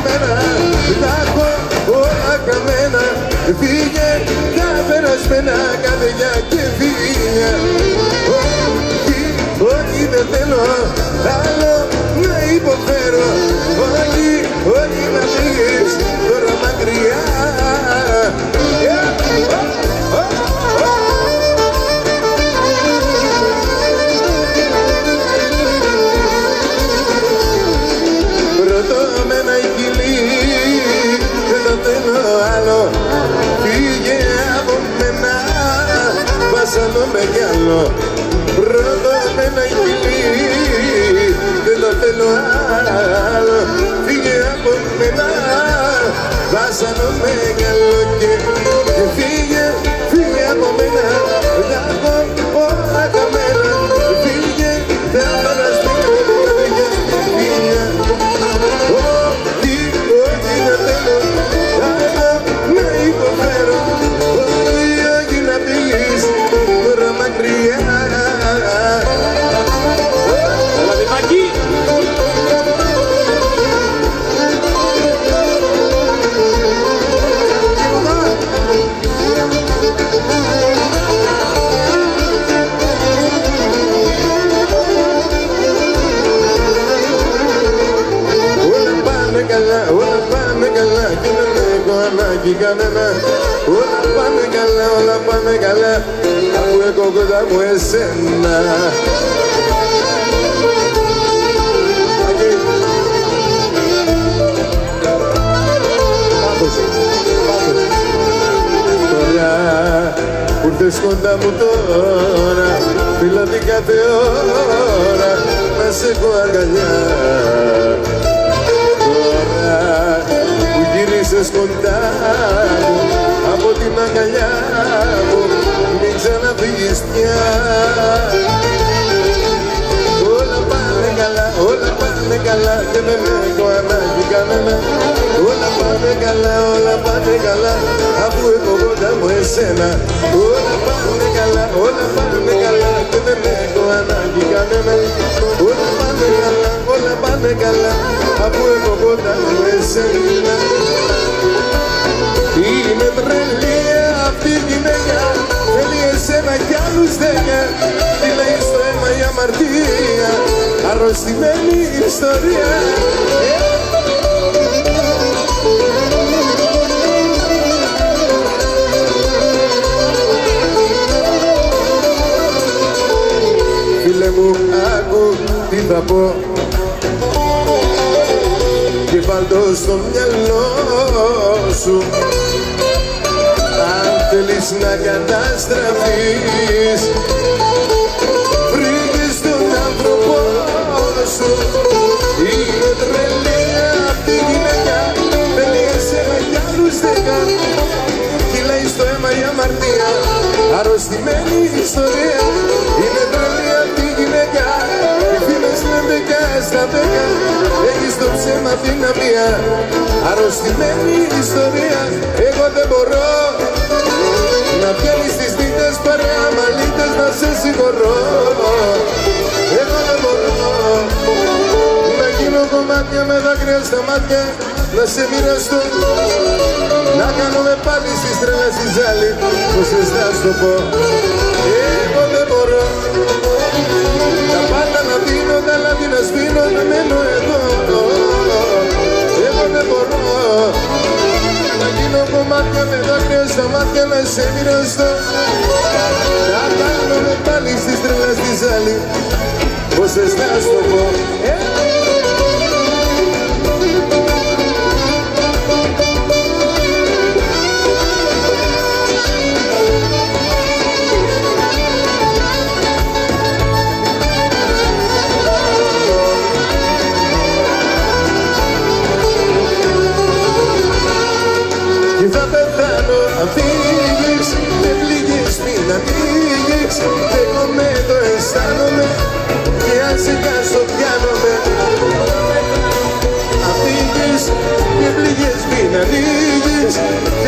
μέρα τα έχω όλα καμένα. Φύγε τα περασμένα καρδιά και φίλια. Όχι δεν θέλω άλλο να υποφέρω. Όχι να φύγεις τώρα μακριά. Ρωτώ με ένα χειλί, δεν το θέλω άλλο. Φύγε από μένα, βάσανο με κι άλλο. Ρωτώ με ένα χειλί, δεν το θέλω άλλο. Φύγε από μένα, βάσανο με κι άλλο. Και φύγε από μένα, θα έχω όλα καμένα. Φύγε, θα περασμένα καρδιά και φίλια. Όχι δεν θέλω άλλο να υποφέρω. Όχι να φύγεις τώρα μακριά. Έλα Δημάκη! Όλα πάνε καλά και δεν έχω ανάγκη κανένα. Όλα πάνε καλά αφού έχω κοντά μου εσένα. Τώρα που ήρθες κοντά μου τώρα, δηλαδή κάθε ώρα να σε έχω αγκαλιά. Που γύρισες κοντά μου από την αγκαλιά μου, μην ξαναφύγεις πια. Όλα πάνε καλά και δεν έχω ανάγκη κανένα. Όλα πάνε καλά αφού έχω κοντά μου εσένα. Όλα πάνε καλά και δεν έχω ανάγκη κανένα. Όλα πάνε καλά αφού έχω κοντά μου εσένα. Είναι τρελή αυτή η γυναίκα, θέλει εσένα κι άλλους δέκα. Τι λέει στο αίμα η αμαρτία, αρρωστημένη ιστορία. Φίλε μου άκου τι θα πω και βάλ' το στο μυαλό σου. Αν θέλεις να καταστραφείς, βρήκες τον άνθρωπό σου. Είναι τρελή αυτή η γυναίκα, θέλει εσένα κι άλλους δέκα. Κυλάει στο αίμα η αμαρτία, αρρωστημένη ιστορία. Είναι τρελή αυτή η γυναίκα, οι φίλες λένε 10 στα 10. Έχεις το ψέμα την αμία, αρρωστημένη ιστορία. Εγώ δεν μπορώ να βγαίνεις τις νύχτες παρέα μαλλίτες να σε συγχωρώ. Εγώ δεν μπορώ να γίνω κομμάτια με δάκρυα στα μάτια, να σε μοιραστώ, να κάνουμε πάλι στις τρέλες της άλλη. Πως θα στο πω, εγώ δεν μπορώ τα πάντα να δίνω, τα λάθη να σβήνω, να μένω εδώ. Εγώ δεν μπορώ να γίνω κομμάτια με δάκρυα στα μάτια, να σε μοιραστώ, να κάνουμε πάλι στις τρέλες της άλλη. Πως θα στο πω, θα πεθάνω αν φύγεις, με πληγείς μην ανοίγεις. Εγώ με το αισθάνομαι και αν σηκάσω πιάνομαι. Αν φύγεις, με πληγείς μην ανοίγεις.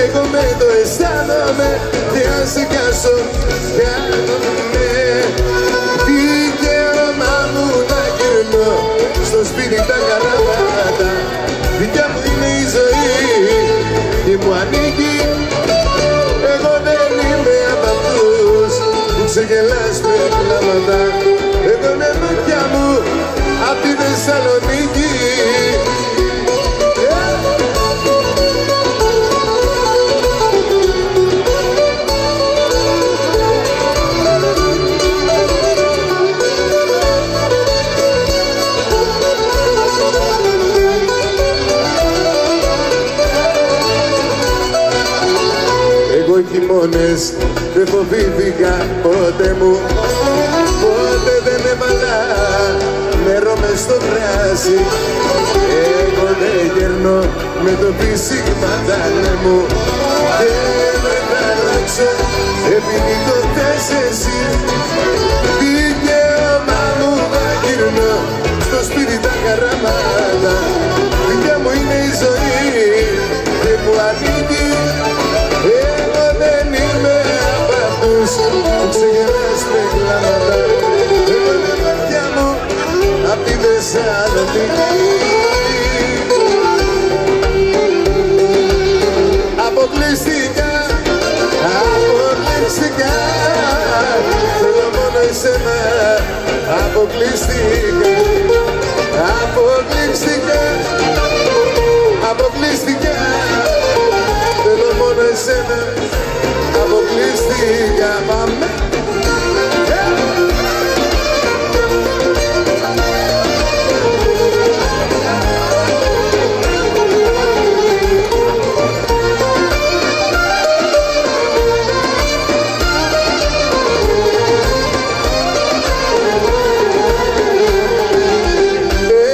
Εγώ με το αισθάνομαι και αν σηκάσω πιάνομαι. Δικαίωμά μου να γυρνώ στο σπίτι τα καράβατα, δικιά μου είναι η μου ανήκει. Εγώ δεν είμαι απ' αυτούς που ξεγελάς με κλάματα. Εγώ με μάτια μου απ' τη Θεσσαλονίκη. Εγώ χειμώνες δεν φοβήθηκα ποτέ μου. Ποτέ δεν έβαλα νερό μες στο κράσι. Εγώ δεν γερνώ με το φυσικματάνε μου. Και δεν θα αλλάξω επειδή το θες εσύ. Δικαίωμά μου να γυρνώ στο σπίτι τα καραμάτα. Δικιά μου είναι η ζωή και μου ανήκει. Εγώ δεν είμαι απ' αυτούς που ξεγελάς με κλάματα. Εγώ με μάτια μου απ' τη Θεσσαλονίκη. Αποκλειστικά, αποκλειστικά, θέλω μόνο εσένα. Αποκλειστικά, αποκλειστικά, αποκλειστικά, θέλω μόνο εσένα. Αποκλειστικά, πάμε.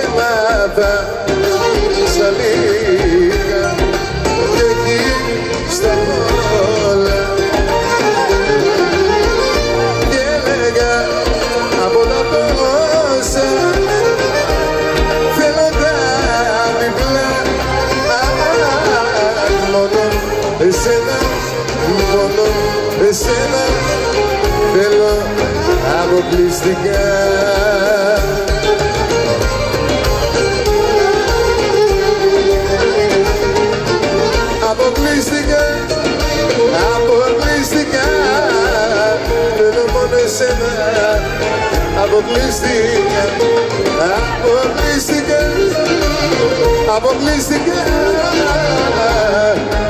Έμαθα σαν λίγα και εκεί στα όλα και έλεγα από τα τόσα θέλω τα διπλά. Μόνο εσένα, μόνο εσένα θέλω αποκλειστικά. Αποκλειστικά, αποκλειστικά, θέλω μόνο εσένα. Αποκλειστικά, αποκλειστικά, αποκλειστικά,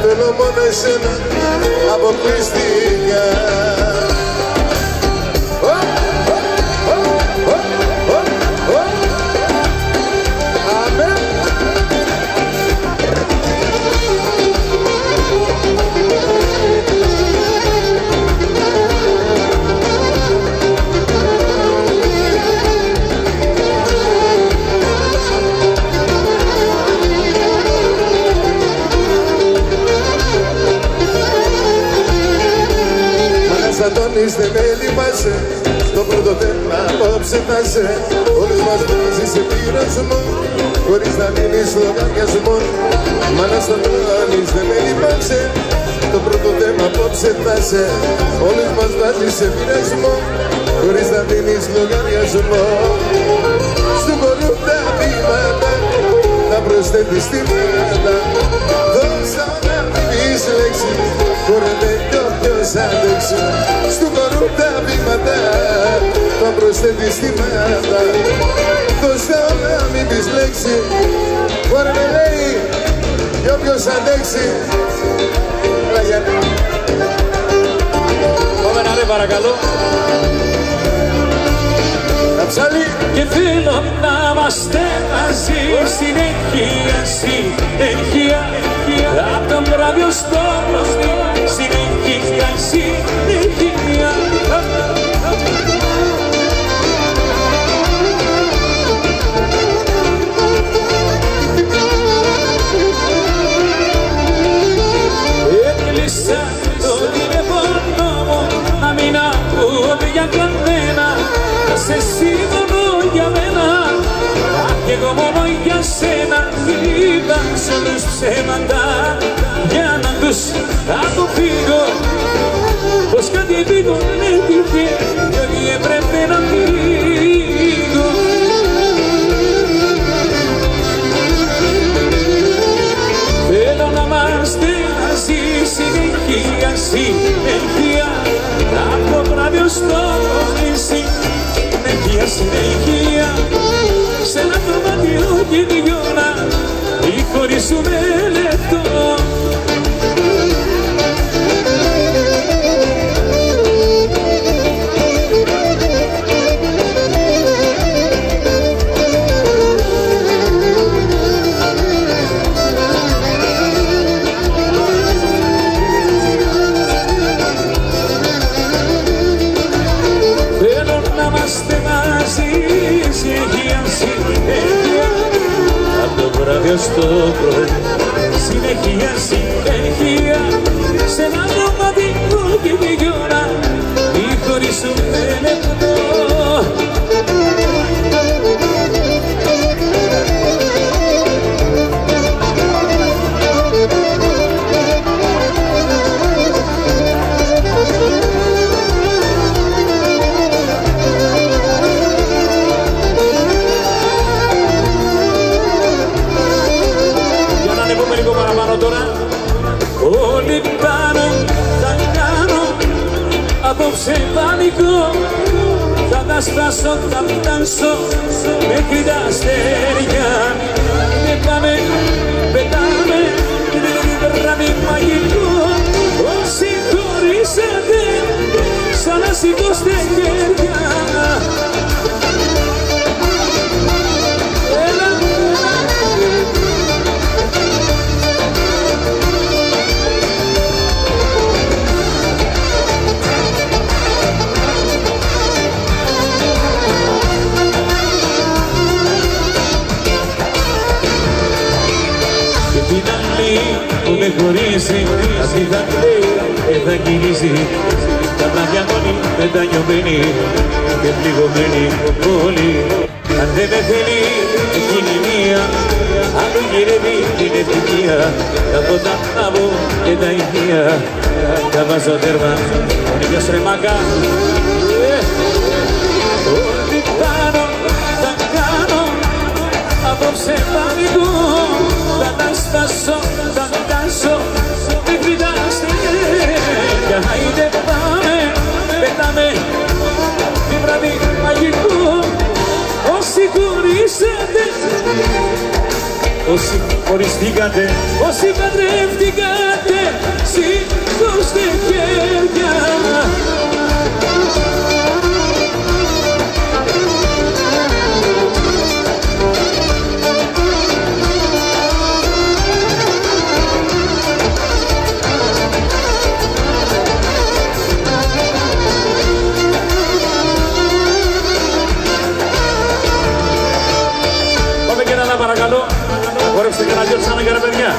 θέλω μόνο εσένα. Αποκλειστικά. Αντώνης δεν με λυπάσαι, το πρώτο θέμα απόψε θα σε. Όλους μας βάζεις σε πειρασμό, χωρίς να μείνεις λογαριασμό. Μάνας Αντώνης δεν με λυπάσαι, το πρώτο θέμα απόψε θα σε. Όλους μας βάζεις σε πειρασμό, χωρίς να μείνεις λογαριασμό. Στου χορού τα βήματα, να προσθέτεις τη μέρα. Δώσα να μην πεις λέξη, χωρετέ κι όποιος άντεξε. Στου χορού τα βήματα, να προσθέτεις τη μέρα. Δώσα να μην πεις λέξη, χωρετέ λέει κι όποιος αντέξει. Πάμε να ρε παρακαλώ. Και θέλω να είμαστε μαζί συνέχεια, συνέχεια. Απ' τον βράδυ ως το πρωί, συνέχεια, συνέχεια. Έκλεισα το τηλέφωνο μου, να μην ακούω για κανένα. Σε εσύ μόνο για μένα, κι εγώ μόνο για σένα. Είπα σ' όλους ψέματα για να τους αποφύγω. Πως κάτι πήγω έτυχε κι όχι έπρεπε να φύγω. Θέλω να είμαστε μαζί συνέχεια, συνέχεια από το βράδυ ως το νησί. Συνέχεια, συνέχεια σε ένα δωμάτιο και δυο να ή χωρίσουμε λεπτό. Στο πρωί συνέχεια, συνέχεια σε ένα δωμάτιο και δυο να μη χωρίσουμε λεπτό. Όλοι πάνω θα κάνω απόψε πανικό. Θα τα σπάσω, θα φτάσω μέχρι τα αστέρια. Και πάμε, πετάμε βράδυ μαγικό. Όσοι χωρίσατε σαν να σηκώστε χέρια. Που με χωρίσει, αυτή θα κλαίει, θα κινήσει. Τα πλάγια μόνη με τα νιωμένη και πληγωμένη πόλη. Αν δεν με θέλει εκείνη μία, άλλο γυρεύει την ευτυχία. Τα ποτά να βγω και τα ηχεία, τα βάζω τέρμα, είναι στρεμακά. Ό,τι κάνω, θα κάνω, απόψε πανικό. Θα τα σπάσω, θα φτάσω μέχρι τα αστέρια. Άιντε πάμε, πετάμε τη βράδυ μαγικό. Όσοι χωρίσατε, όσοι χωριστήκατε, όσοι παντρεύτηκατε, σηκώστε χέρια. Παρακαλώ, χορέψτε και να διώξαμε και ρε παιδιά.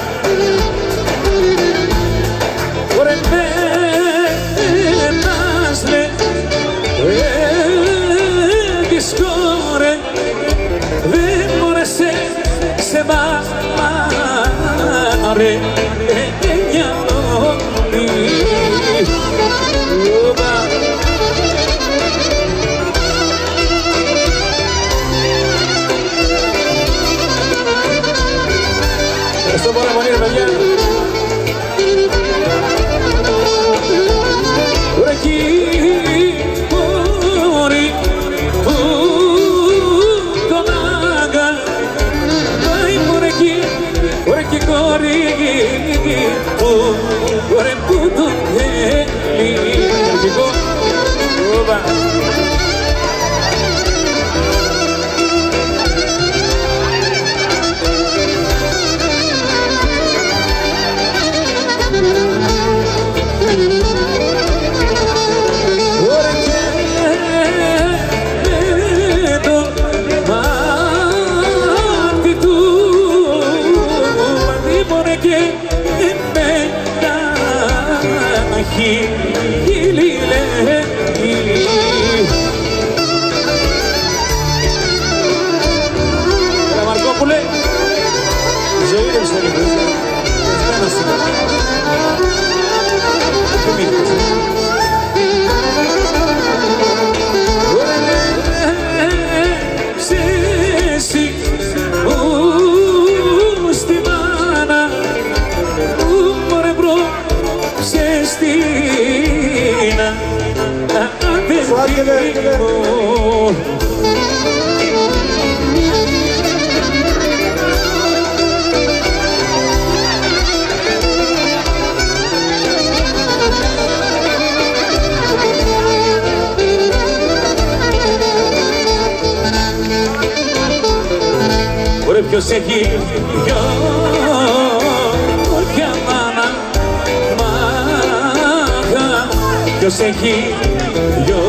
Ωραία, πένας λέ, της κόρε, δεν μπόρεσε σε μάρε, μυαλό της. Esto para morir mañana. Por aquí, con haga. Ay, por aquí, corri. Por el puto Ωραία ποιος έχει δυο για μάνα μάγα, ποιος έχει δυο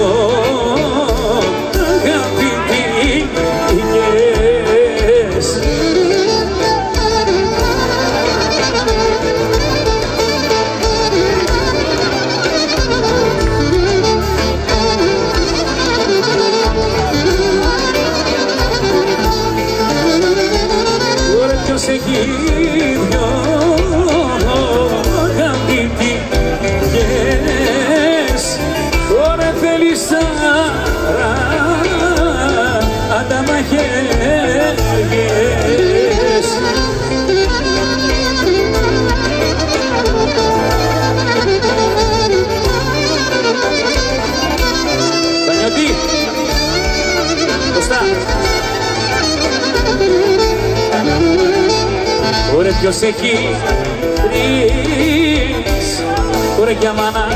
αγαπητικές. Ωραία ποιος έχει δυο αγαπητικές, ωραία θέλεις ανταμαχέριες. Πανιώτη, μπροστά. Ωραία ποιος έχει τρεις, ωραία για μάνα,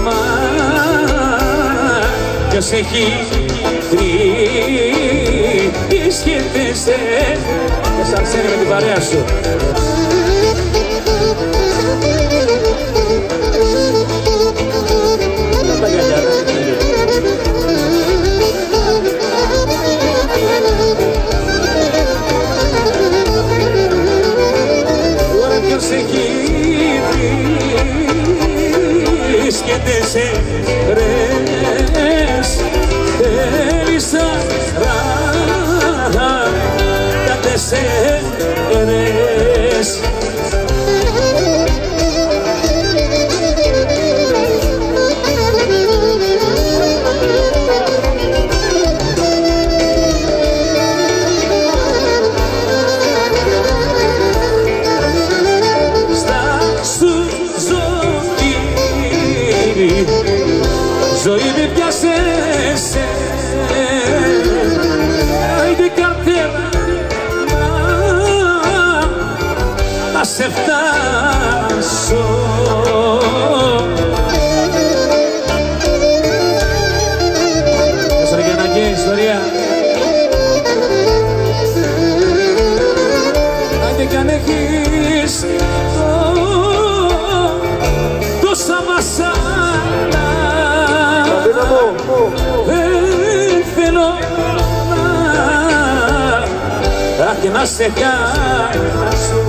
μα ποιος έχει τρεις σχέτεσαι και σ' αρσένει με την παρέα σου. Τα γυαλιά, ωραία ποιος έχει τρεις σχέτεσαι ρες, θέλησα τα τέσσερες. Στα σου ζωή μη πιάσεσαι, άιντε καρτέλα να σε φτάσω. Μέσα για να γίνει ιστορία. Άιντε κι αν έχεις τόσα βασάνα, δεν θέλω να σε χάσω.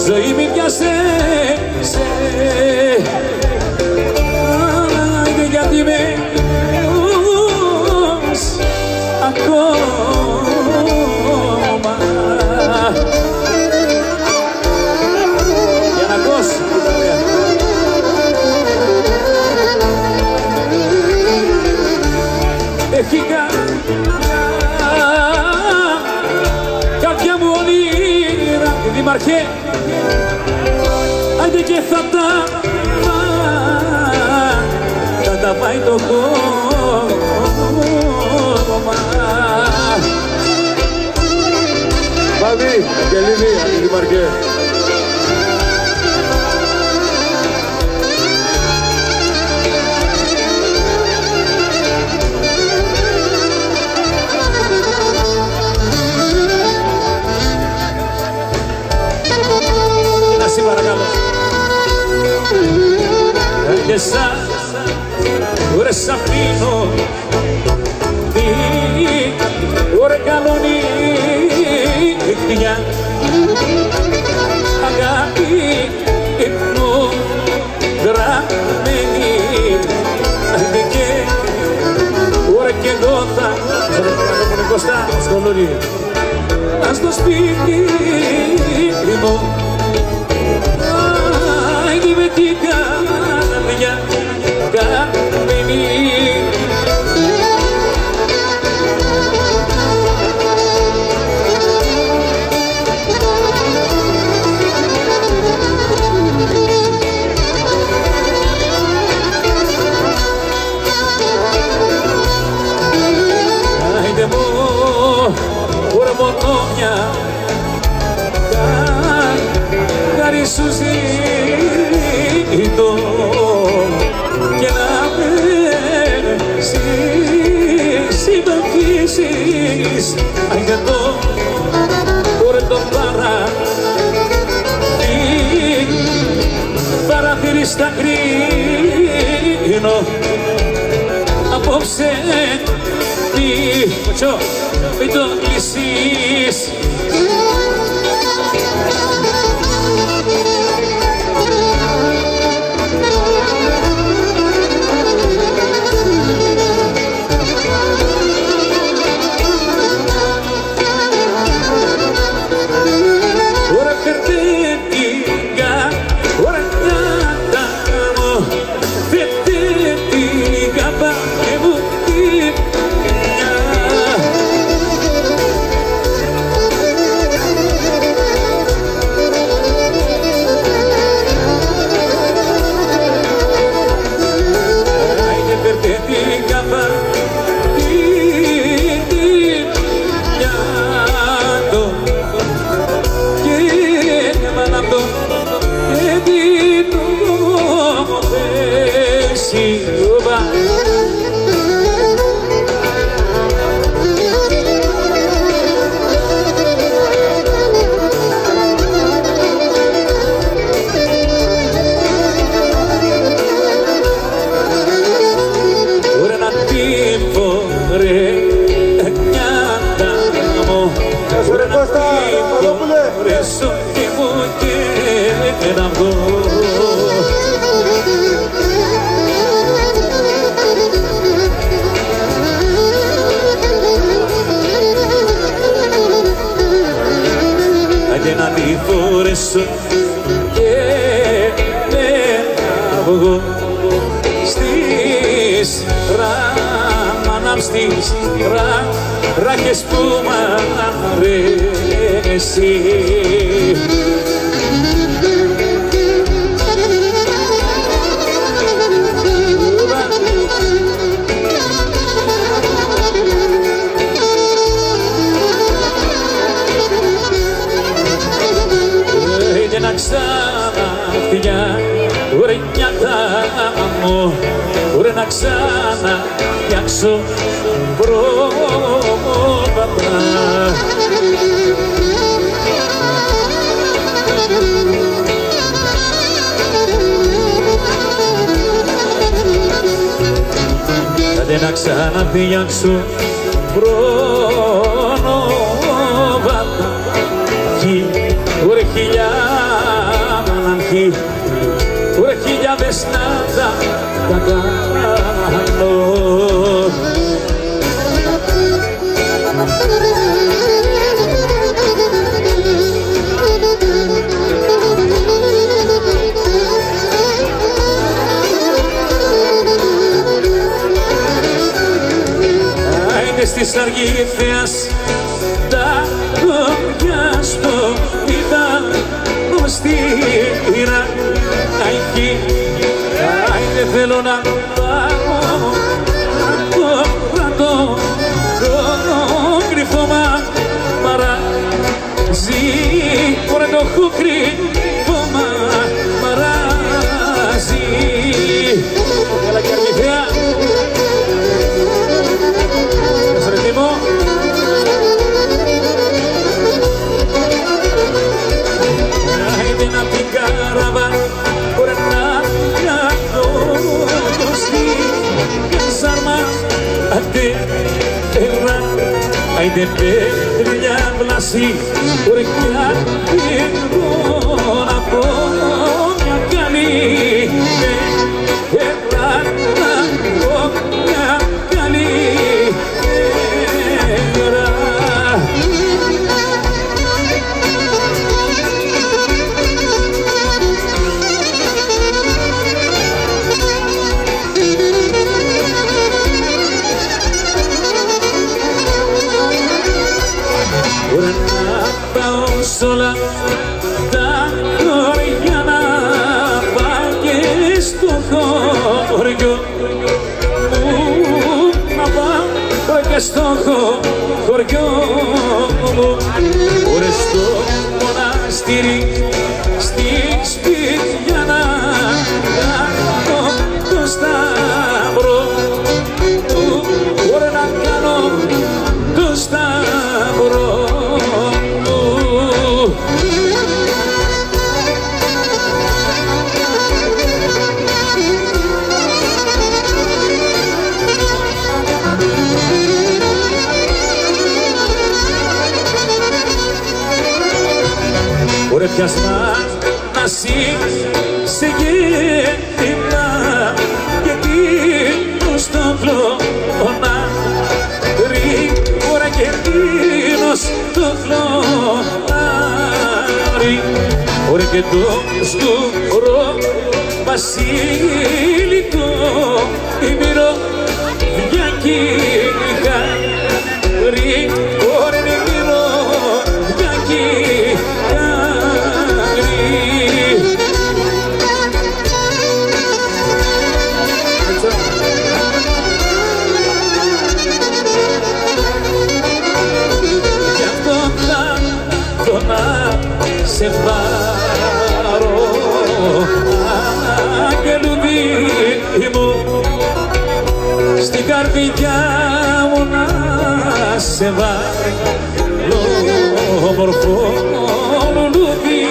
Ζωή μη πιάσεσαι, άιντε γιατί με νιούς ακόμα. Για να ακούσει έχει κάποια μου όνειρα, Δήμαρχε, άιντε και θα τα πάει το κόμμα. Πάδι, Αγγελίδη, Δήμαρχε. Εσύ παρακαλώ. Και σαν ωραία σ' αφήνω ωραία καλονύχτια, αγάπη υπνού γραμμένη, και ωραία κι εγώ θα Κωστά, στο λουρί, ας το στο σπίτι μου. Άιντε με την καρδιά καμένη. Άιντε μου ορμονόμια χάρη σου ζήτω και να με συμπαθήσεις. Άιντε το το παραθύρι στα κρίνω απόψε μην το κλείσεις. Άντε να τη φορέσω και να βγω στις στις ράχες που μ' αρέσει. Να ξαναφτιά, ωραία νιάτα μου, ωραία να ξαναφτιάξω πρόβατα. Άντε να ξαναφτιάξω πρόβατα κι ωραία ωραία χιλιάδες να τα κάνω. Είναι στις αργήθειας τα κομμιά στο είδα στήρα εκεί, άιντε θέλω να πάω το κρυφό μαράζι, ωραία το έχω κρυφό μαράζι. Έλα και αργηθέα, σε ρετήμο. Να την καραβά, ωραία να κάνω το σάρμα. Άντε έλα, άιντε παιδιά βλάση, ωραία κι εγώ να πω μια καλή. Έλα να πω μια καλή μέρα. μες στο χωριό μου, ώρες στο μοναστήρι, στη σπίτια να κάνω το σταυρό του, μπορώ να κάνω το σταυρό του. Ωραία πιασμά να σε γέννημα και εκείνο στον φλόνα γρήγορα και εκείνο στον φλόναρι. Ωραία και το σκουρό βασίλικο ημιρό διακίνηκα γρήγορα ημιρό διακίνηκα. Γι' αυτό θα σε πάρω αγγελούδι μου, στην καρδιά μου να σε βάλω όμορφο λουλούδι.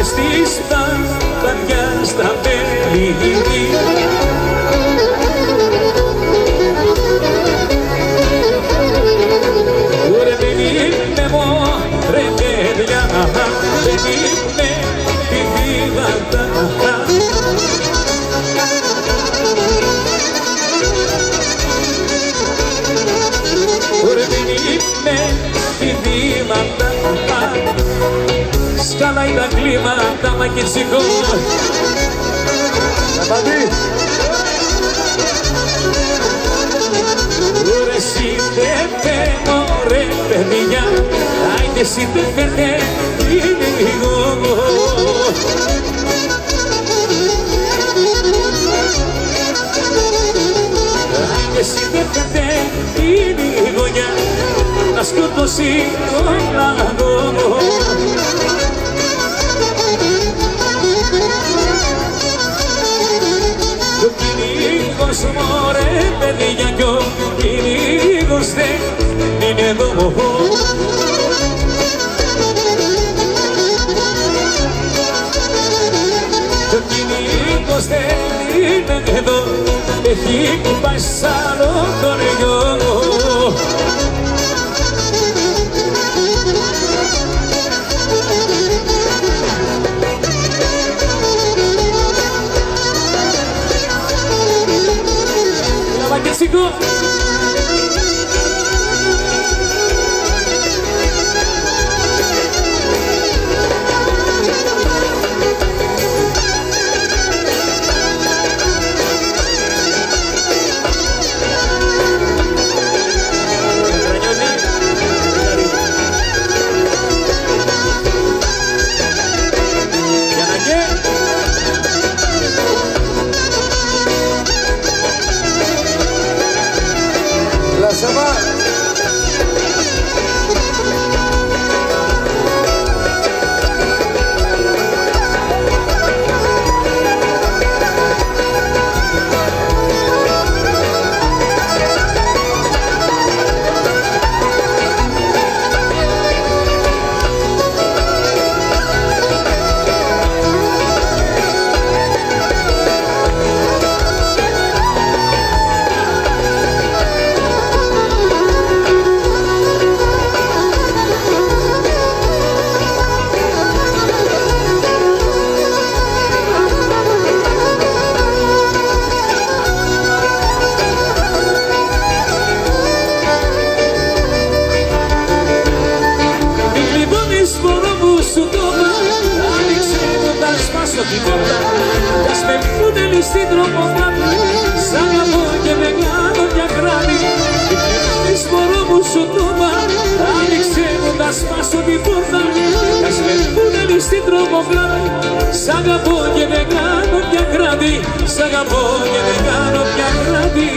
Στις βαθιά στα μέλη ρε δεν είμαι μωρέ παιδιά, δεν είμαι πιβήματα. Ρε δεν είμαι πιβήματα, σκάλα είναι τα κλίματα μακετσικό. Ρε εσύ δεν φαίνω ρε παιδιά, άιντε εσύ δεν φαίνε λίγο. Άιντε εσύ δεν φαίνε λίγο για να σκοτώσει τον λαγό. Ο κυνήγος μωρέ παιδιά κι ο κυνήγος δεν είναι εδώ. Ο κυνήγος δεν είναι εδώ, έχει πάει σ' άλλο χωριό. Mexico. την πόρτα. Ας με πούνε στην τρομοκράτη, σ' αγαπώ και δεν κάνω πια κράτη. Και κλείνεις μωρό μου σου τόμα, άνοιξε μου να σπάσω την πόρτα. Ας με πούνε στην τρομοκράτη, σ' αγαπώ και δεν κάνω πια κράτη. Σ' αγαπώ και δεν κάνω πια κράτη.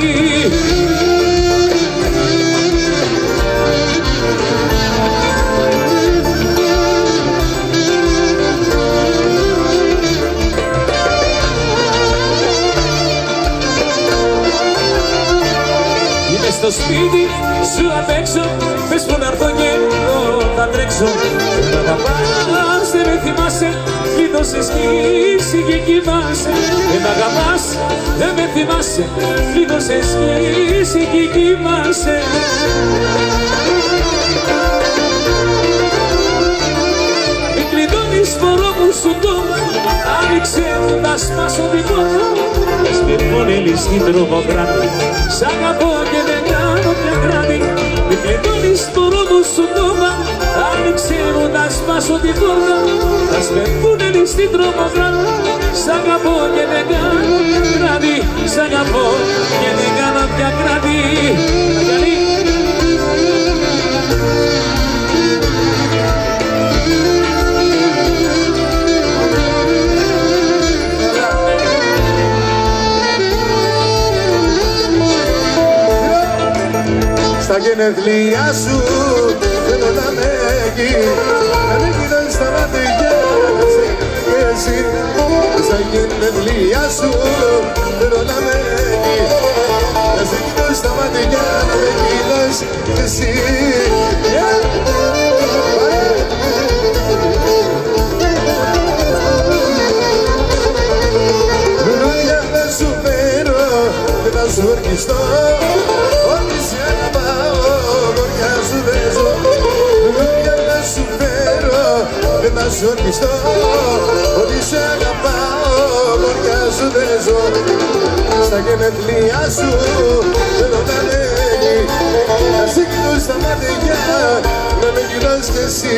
Είμαι στο σπίτι σου απ' έξω, πες που να έρθω και εγώ θα τρέξω. Δεν τα αγαπάς, δεν με θυμάσαι, κλείδωσες σκύση και κοιμάσαι. Δεν τα αγαπάς, δεν με θυμάσαι, κλείδωσες σκύση και κοιμάσαι. Με κλειδώνεις μωρό μου σου τόμα, άνοιξε μου να σπάσω την πόρτα. Ας με πούνε στην τρομοκράτη, σ' αγαπώ και δεν κάνω πια κράτη. Με κλειδώνεις μωρό μου σου τόμα, άνοιξε μου να σπάσω την πόρτα. Ας με πούνε στην τρομοκράτη, σ' αγαπώ και δεν κάνω πια κράτη. Σ' αγαπώ και δεν κάνω πια κράτη. Στα γενέθλιά σου θέλω να με εκεί, να με κοιτάς στα μάτια και εσύ. Στα γενέθλιά σου θέλω να με εκεί, να σε κοιτάς στα μάτια, να με κοιτάς και εσύ. Λόγια να σου φέρω και να σου ορκιστώ, ότι σε αγαπάω, μωριά σου δεν ζω. Λόγια να σου φέρω και να σου ορκιστώ, ότι σε αγαπάω, μωριά σου δεν ζω. Στα γενέθλιά σου θέλω να με εκεί, να σε κοιτώ στα μάτια, να με κοιτάς κι εσύ.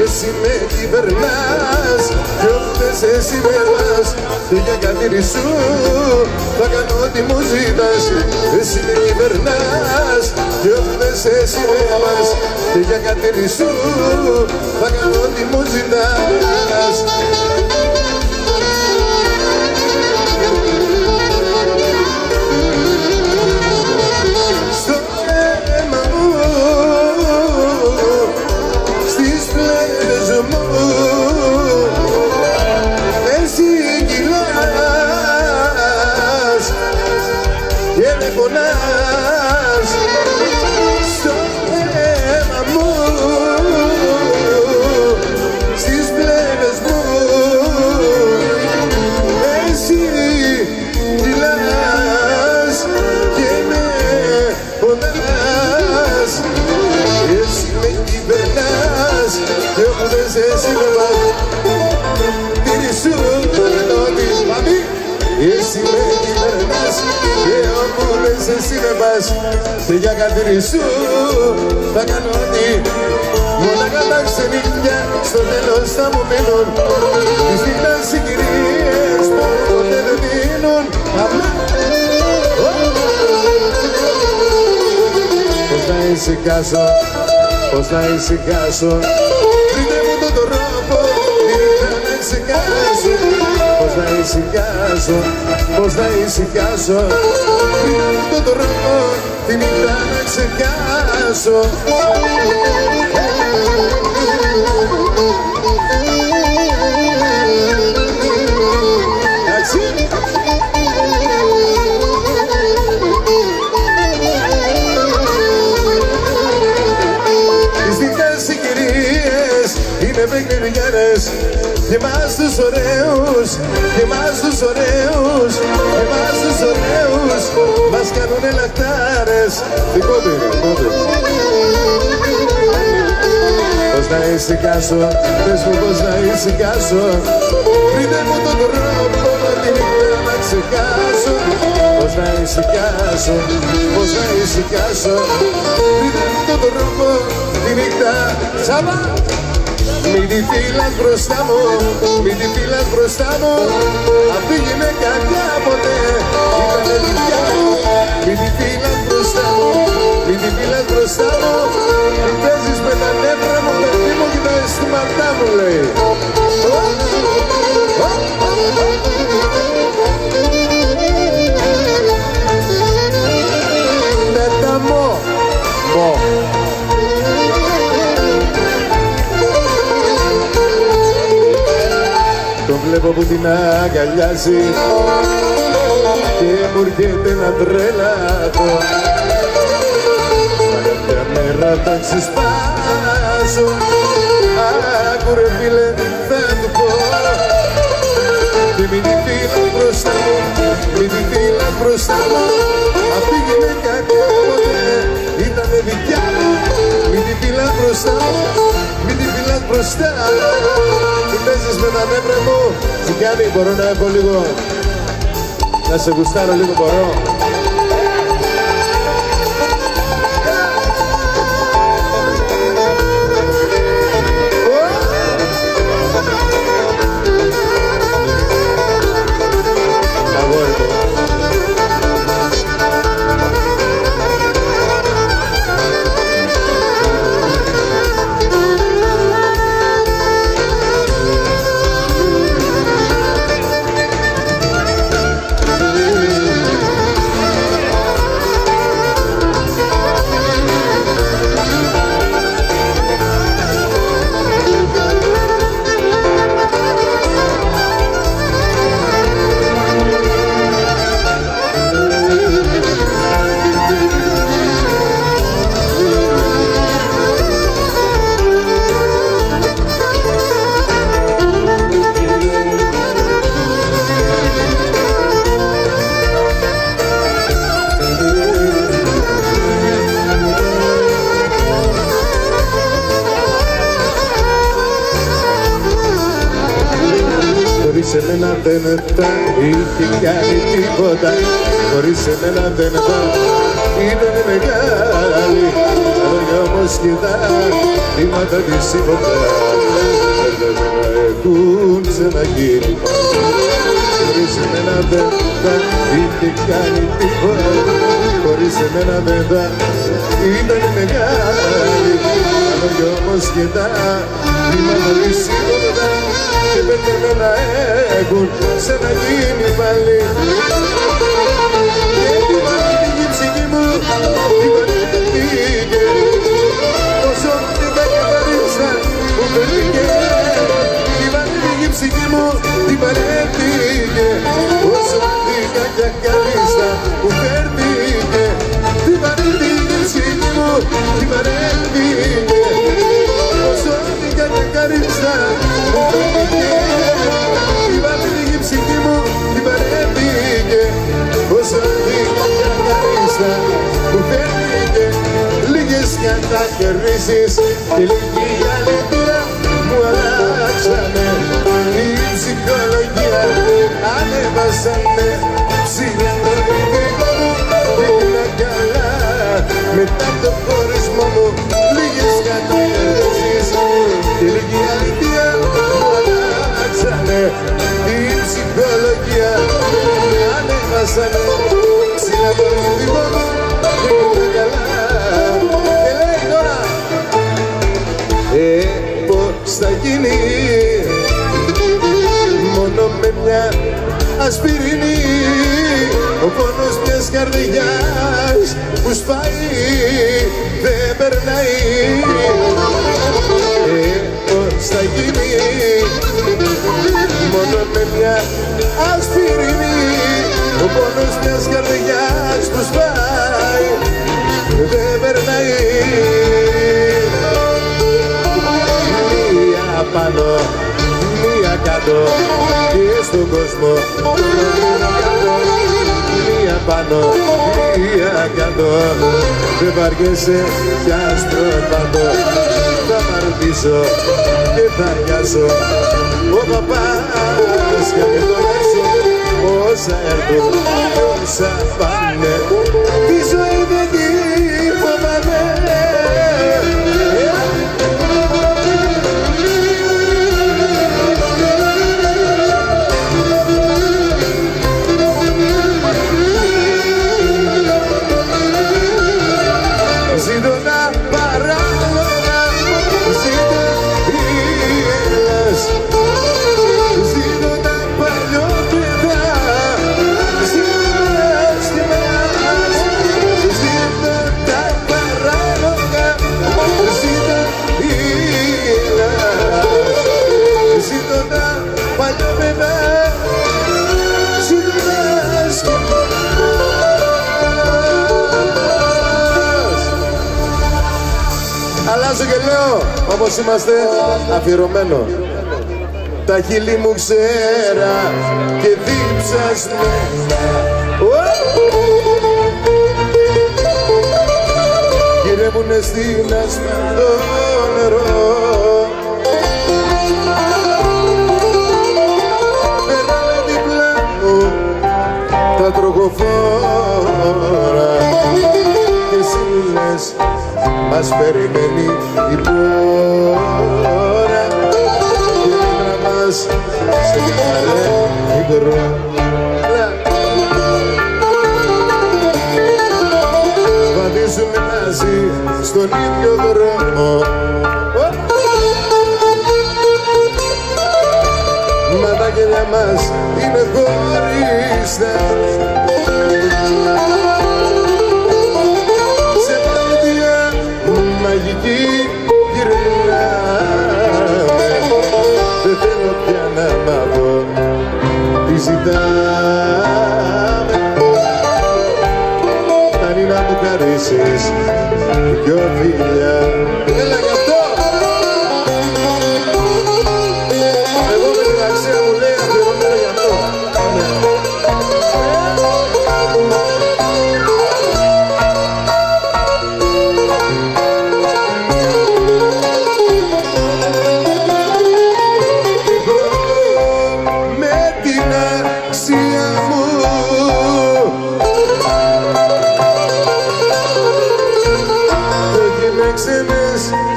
Εσύ με κυβερνάς κι όντες εσύ με πας, και για καθήρι σου θα κάνω ό,τι μου ζητάς. Εσύ με κυβερνάς κι όντες εσύ με πας, και για καθήρι σου θα κάνω ό,τι μου ζητάς. Στο αίμα μου, στις πλάτες μου, εσύ κυλάς και με πονάς. Στο αίμα μου, στις πλάτες μου, εσύ κυλάς και με πονάς. Εσύ με κυβερνάς και όποτε εσύ με πας, τύρι σου ότι παμί. Εσύ με κυβερνάς και όποτε εσύ με πας, και για καθήρι σου θα κάνω ό,τι. Μόναχα τα ξενύχια στο τέλος θα μου μείνουν, τις νύχτας συγκυρίες που ποτέ δεν δίνουν. Πώς να ησυχάσω, πώς να ησυχάσω, βρείτε μου τον τρόπο, να ησυχάσω. Πώς να ησυχάσω, πώς να ησυχάσω, βρείτε μου τον τρόπο, τη νύχτα να ξεχάσω. Είναι παιχνιδιάρες και μας τους ωραίους, και μας τους ωραίους, και μας τους ωραίους μας κάνουνε λαχτάρες. Δικότεροι, δικότεροι. Πώς να ησυχάσω, πες μου πως να ησυχάσω. Βρείτε μου τον τρόπο τη νύχτα να ξεχάσω. Πως να ησυχάσω, πως να ησυχάσω. Βρείτε μου τον τρόπο τη νύχτα. Σάβα! Μην τη φύλας μπροστά μου, μην τη φύλας μπροστά μου. Αυτή η γυναίκα κάποτε ήτανε δικιά μου. Μην τη φύλας μπροστά μου, μην τη φύλας μπροστά μου. Μην παίζεις με τα νεύρα μου, παιδί μου, και τα αισθήματά μου, λέει. Με τα μω. Τον βλέπω που την αγκαλιάζει και μου έρχεται να τρελαθώ. Μα κάποια μέρα θα ξεσπάσω. Άκου ρε φίλε, θα του πω. Και μην τη φύλας μπροστά μου, μην τη φύλας μπροστά μου. Αυτή η γυναίκα κάποτε ήτανε δικιά μου. Μην τη φύλας μπροστά μου, μην τη φύλας μπροστά μου. Τι παίζεις με τα νεύρα μου, τι κάνει, μπορώ να έχω λίγο, να σε γουστάρω λίγο, μπορώ. Χωρίς εμένα δεν θα είχε κάνει τίποτα. Χωρίς εμένα δεν θα ήταν μεγάλη. Τα λόγια όμως και τα βήματα της τίποτα δεν έχουν ξαναγίνει. Χωρίς εμένα δεν θα είχε κάνει τίποτα. Χωρίς εμένα δεν θα ήταν μεγάλη. Τα λόγια όμως και τα βήματα της τίποτα και πέτρεμε να έχουν ξαναγίνει πάλι. Και την πανηγή ψυχή μου, την πανηγή όσο την κακαπαρίσα μου φέρνηκε. Την πανηγή ψυχή μου, την πανηγή όσο την κακαπαρίσα μου φέρνηκε. Την πανηγή ψυχή μου, την πανηγή όσο την κακαπαρίσα μου φέρνηκε. Η βαθμική ψυχή μου την παρέμβηκε. Όσο την κακαρίσα μου φέρνηκε. Λίγες κατακερδίσεις και λίγη αλήθεια μου αλλάξανε. Η ψυχολογία ανέβασανε ψηλά το ηθικό μου. Πήγαινα καλά μετά το χωρισμό μου. Λίγες κατακερδίσεις και λίγη αλήθεια μου αλλάξανε. Η ψυχολογία ανέβασανε ψηλά το ηθικό μου. Πήγαινα καλά. Και λέει τώρα πώς θα γίνει μόνο με μια ασπιρίνη. Ο πόνος μιας καρδιάς που σπάει δεν περνάει. Πώς θα γίνει μόνο με μια ασπιρίνη. Ο πόνος μιας καρδιάς που σπάει δεν περνάει. Μία πάνω, μία κάτω και στον κόσμο. Μία πάνω, μία κάτω, δεν βαριέσαι κι άστρο πάντο. θα μαρτήσω και θα γιάσω. Ο παπάς κάνει τον έξω, όσα έρθουν και όσα πάνε, τη ζωή δεν τη φοβάμαι. Ζήτω τα παράλογα, ζήτω ήλας, ζήτω τα παλιότερα, ζήτω στιγμάς, ζήτω τα παράλογα, ζήτω ήλας, ζήτω τα παλιότερα, ζήτω τα στιγμάς. Αλλάζω και λέω, όπως είμαστε, αφιερωμένο. Τα χείλη μου ξέρα και δίψασμένα, γυρεύουνε στην ασφαλτό νερό. Περνάνε δίπλα μου τα τροχοφόρα και εσύ μου λες, μας περιμένει η πόρα και να μας σε καλέ μικρό. Βαδίζουμε μαζί στον ίδιο δρόμο, μα τα γέλια μας είναι χωριστά. Μαγική γυρνάμε, δεν θέλω πια να μάθω τι ζητάμε. Φτάνει να μου χαρίσεις δυο φιλιά. Έλα γι' αυτό! Εγώ με την αξία μου λέει αφιερωμένο γι' αυτό.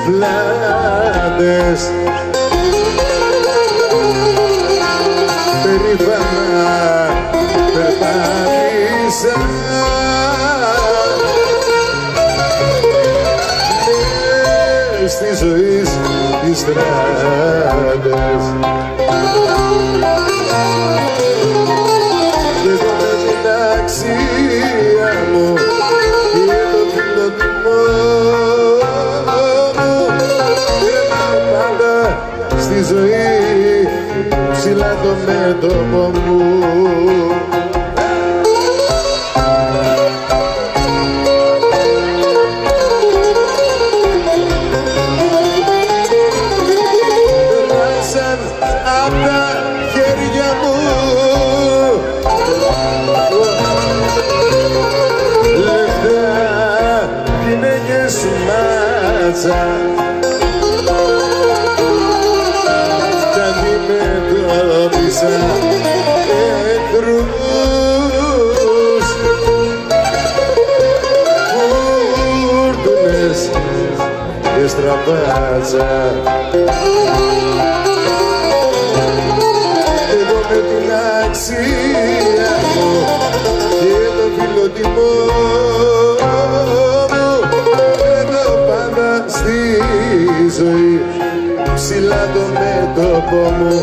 Βλάδες περήφανα περπάτησα μες στη ζωή τις στράτες και εγώ με την αξία μου και το φιλότιμο στη ζωή ψηλά το μέτωπο μου. Περάσαν απ' τα χέρια μου λεφτά, γυναίκες σου μάτσα κι αντιμετώπισα εχθρούς, φούρτουνες και στραβάτσα. Εγώ με την αξία μου και το φιλότιμό μου κρατώ πάντα στη ζωή ψηλά το μέτωπο μου.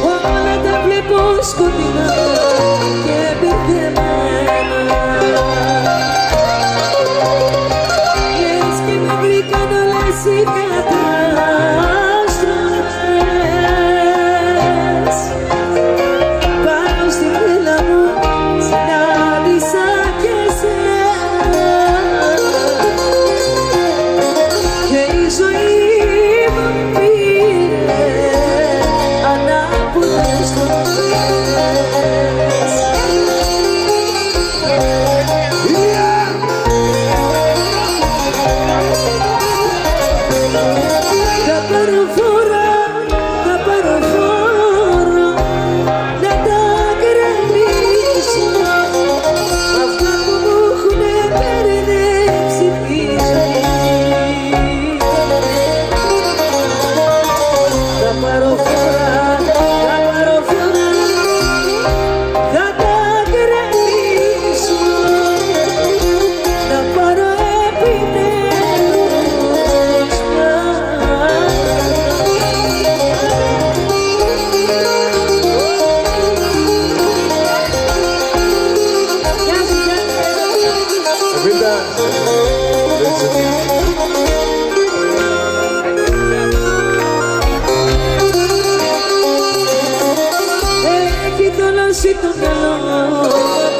Όλα τα βλέπω σκοτεινά και μπερδεμένα, λες και με βρήκαν όλες οι καταστροφές. Πάνω στη φύλλα μου συνάντησα και σένα.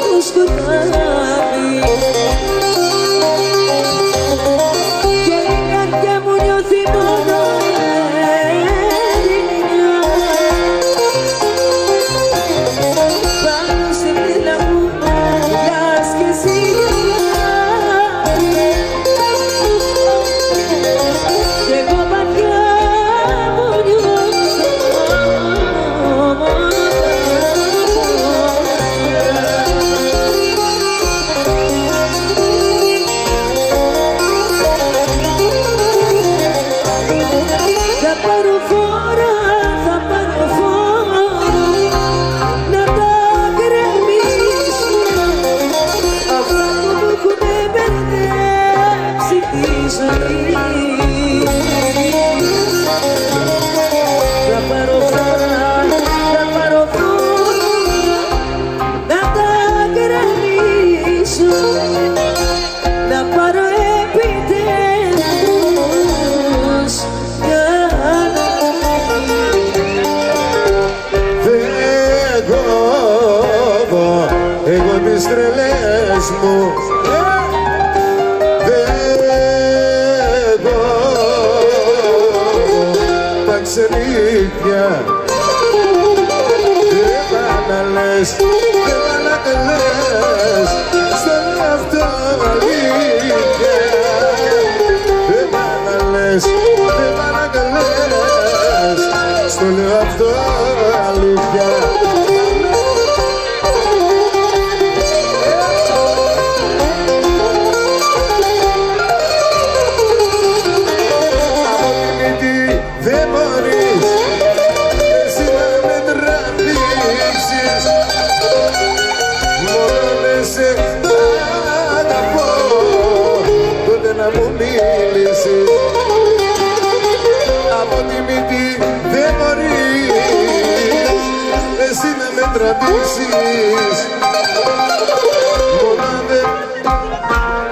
το σκοτάδι και η καρδιά μου νιώθει μόνο ερημιά πάνω σε πλήλα μου μιλάς κι εσύ κι εγώ βαθιά μου νιώθω θα πάρω φόρα να τα γκρεμίσω αυτά που μου έχουνε μπερδέψει τη ζωή. Θα πάρω φόρα να τα γκρεμίσω να πάρω επιτέλους εγώ τις τρελές μου εγώ τα ξενύχια δεν πάνε λες, δεν πάνε καλές στον εαυτό αλήθεια δεν πάνε λες, δεν πάνε καλές στον εαυτό αλήθεια. Δεν μπορείς εσύ να με τραβήξεις μόνο να σε αγαπώ τότε να μου μίλησεις από τη μύτη δεν μπορείς εσύ να με τραβήξεις μόνο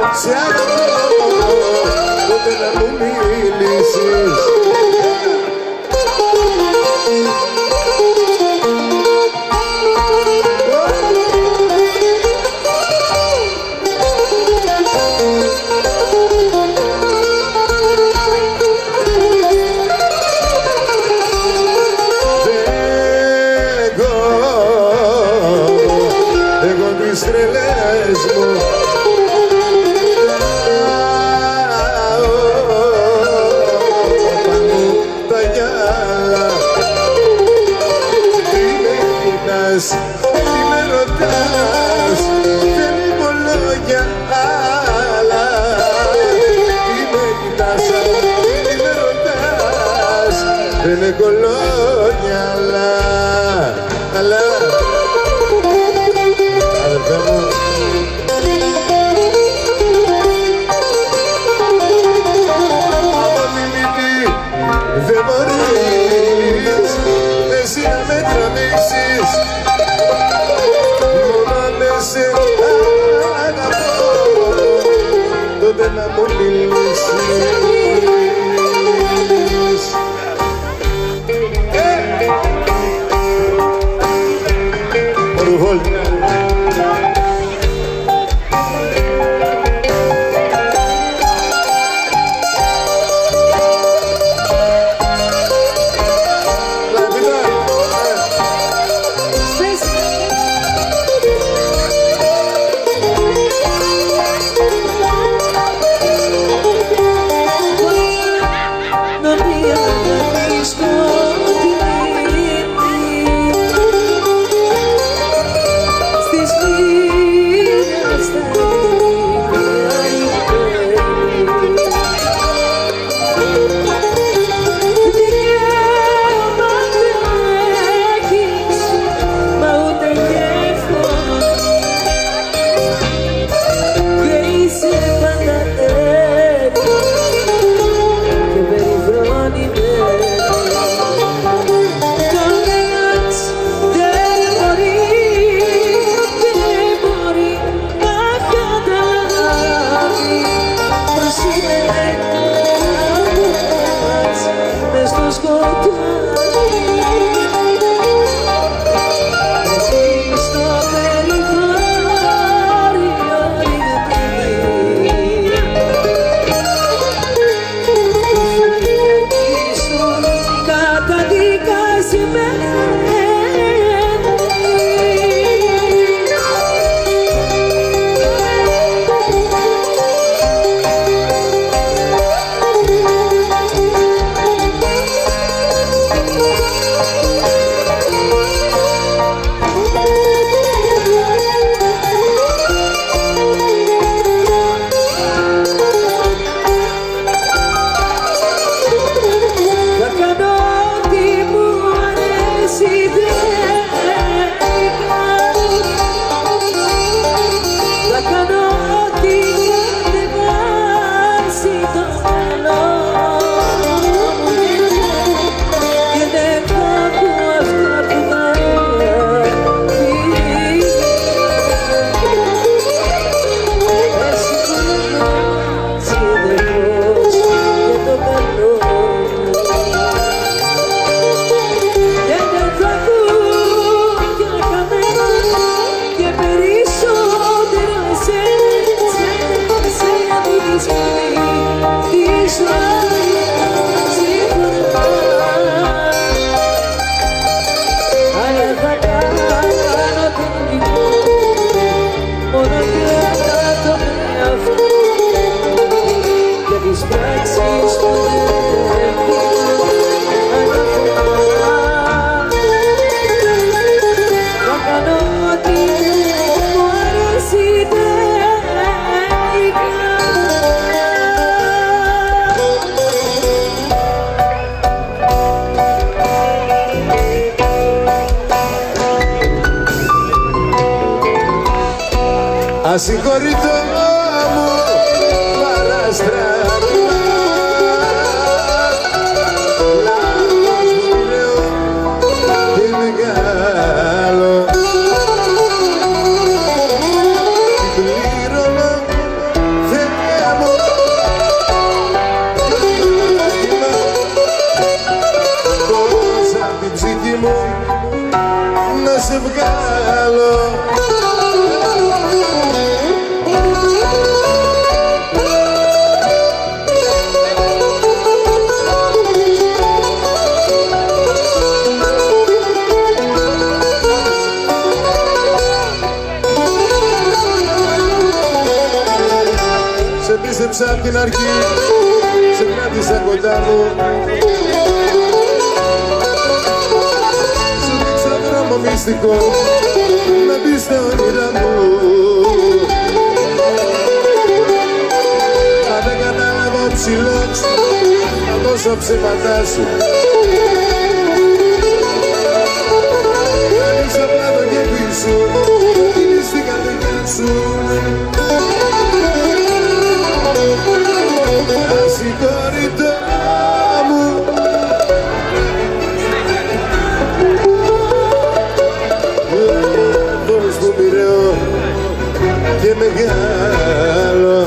να σε αγαπώ τότε να μου μίλησεις. Εγώ τις τρελές μου πάνω τα γυάλα τι με κοιτάς, τι με ρωτάς δεν έχω λόγια άλλα τι με κοιτάς, τι με ρωτάς δεν έχω λόγια άλλα αδερφέ μου από τη μύτη δεν μπορείς εσύ να με τραβήξεις μόνο αν σε αγαπώ τότε να μου μιλήσεις. Ρουβόλ ασυγχωρητό μου παραστράγγιμα. Λάθος μου μοιραίο και μεγάλο, την πλήρωνω Θεέ μου. Πώς απ' την ψυχή μου να σε βγάλω. Σε πίστεψα απ' την αρχή, σε κράτησα κοντά μου. Σου δείξα δρόμο μυστικό να μπεις στα όνειρά μου. Μα δεν κατάλαβα ο ψηλός να δώσω ψέματά σου. Κάνεις απλά το κέφι σου, είναι στην καρδιά σου. Ασυγχωρητό μου, λάθος μου μοιραίο και μεγάλο,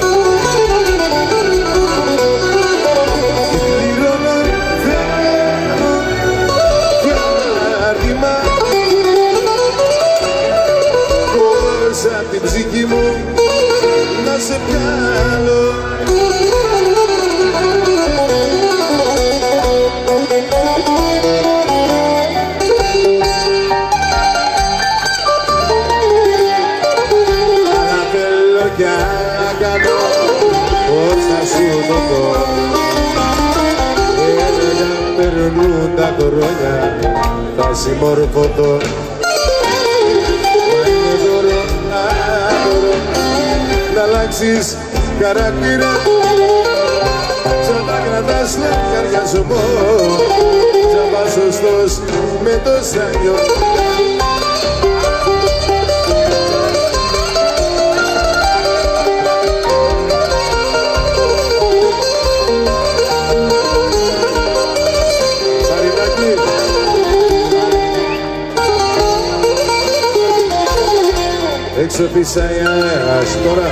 πληρώνω Θεέ μου και άρνημα. Πώς απ' την ψυχή μου να σε βγάλω. Αναπέλω κι κάνω πώς θα σου το πω. Έλεγα περνούν τα χρόνια, θα συμμορφωθώ. Μα είναι δώρο άδωρο να αλλάξεις χαρακτήρα. Σαν τα κρατάς λευκαριασμό, σαν πας σωστός με το σανιό. Έξω φυσάει αέρας τώρα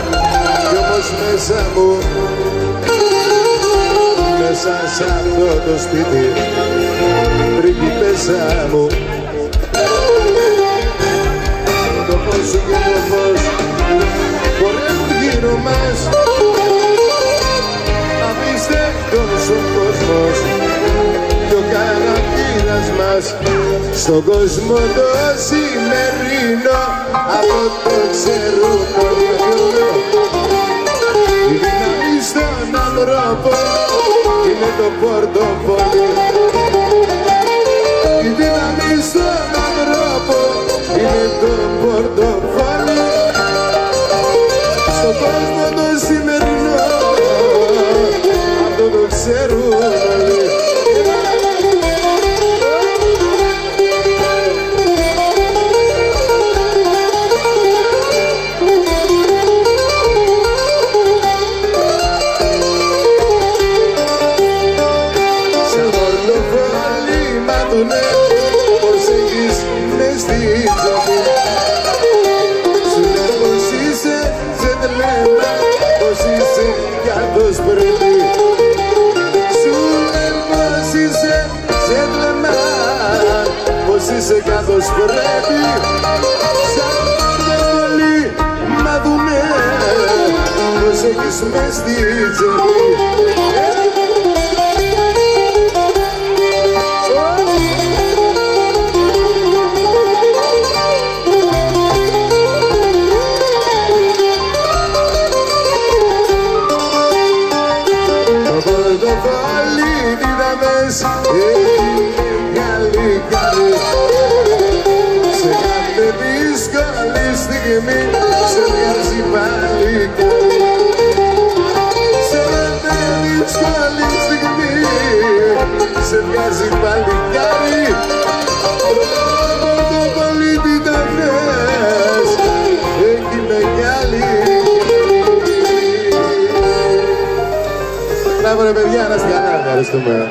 κι όμως μέσα μου, μέσα σ' αυτό το σπίτι, πριγκίπεσσα μου. Το φως σου και το φως χορεύουν γύρω μας. Απίστευτος ο κόσμος κι ο χαρακτήρας μας. Στον κόσμο το σημερινό από το ξέρουν όλοι. Η δύναμη στον άνθρωπο είναι το πορτοφόλι. Η δύναμη στον άνθρωπο είναι το πορτοφόλι. Στον κόσμο το σημερινό αυτό το ξέρουν όλοι. Πως έχεις μες στη ζωή σου, λέω πως είσαι τζεντλεμάν, πως είσαι καθώς πρέπει. Σου λέω πως είσαι τζεντλεμάν, πως είσαι καθώς πρέπει. Σαν πορτοφόλι μα δουνε πως έχεις μες στη ζωή. Πορτοφόλι δίδαμες έχει μεγάλη καλή. Σε κάθε δύσκολη στιγμή σε βγάζει πάλι καλή. Σε κάθε δύσκολη στιγμή σε βγάζει πάλι καλή. Πορτοφόλι δίδαμες έχει μεγάλη ρε παιδιά, να είστε καλά, ευχαριστούμε.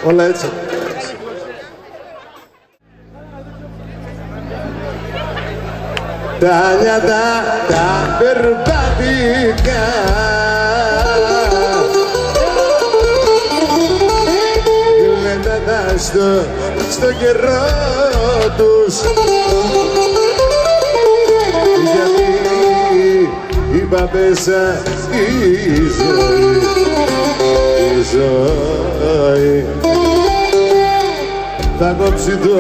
Όλα έτσι. Τα νιάτα τα περπατικά γλεντάτα στο καιρό τους, γιατί είπα πέσα η ζωή θα κόψει το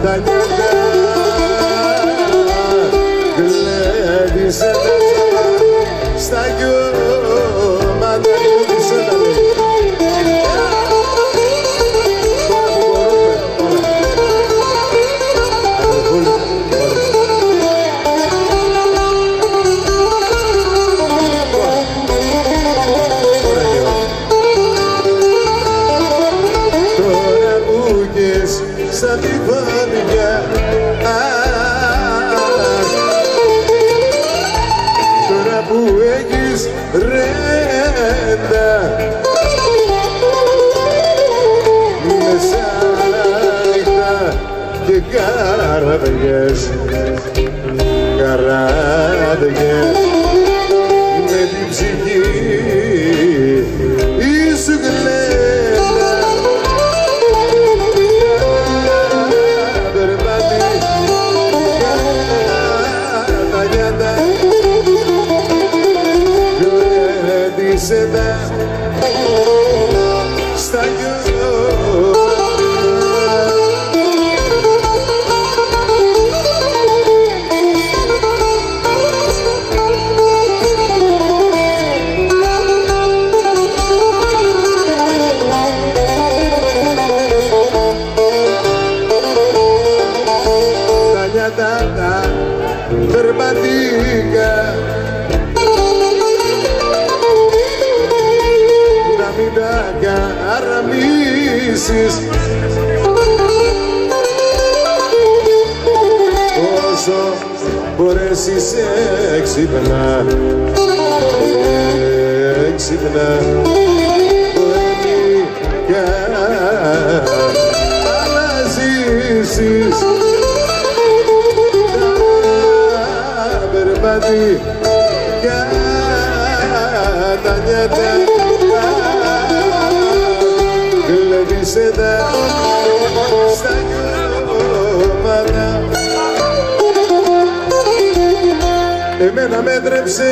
τα νιάτα γλέντισε στα γιώματα γλέντισε τα λέει. Τώρα που κες σαν τη φωτιά, τώρα που έχεις ρέντα μέσα νύχτα και καρδιές με την ψυχή σου γλέντα τα νιάτα γλέντισε τα στα τα περπατήκα να μην τα καραμίσεις όσο μπορέσεις έξυπνα πολεμικά να ζήσεις περπατήκα τα νιάτα γλέντισε τα στα γιώματα. Εμένα με έτρεψε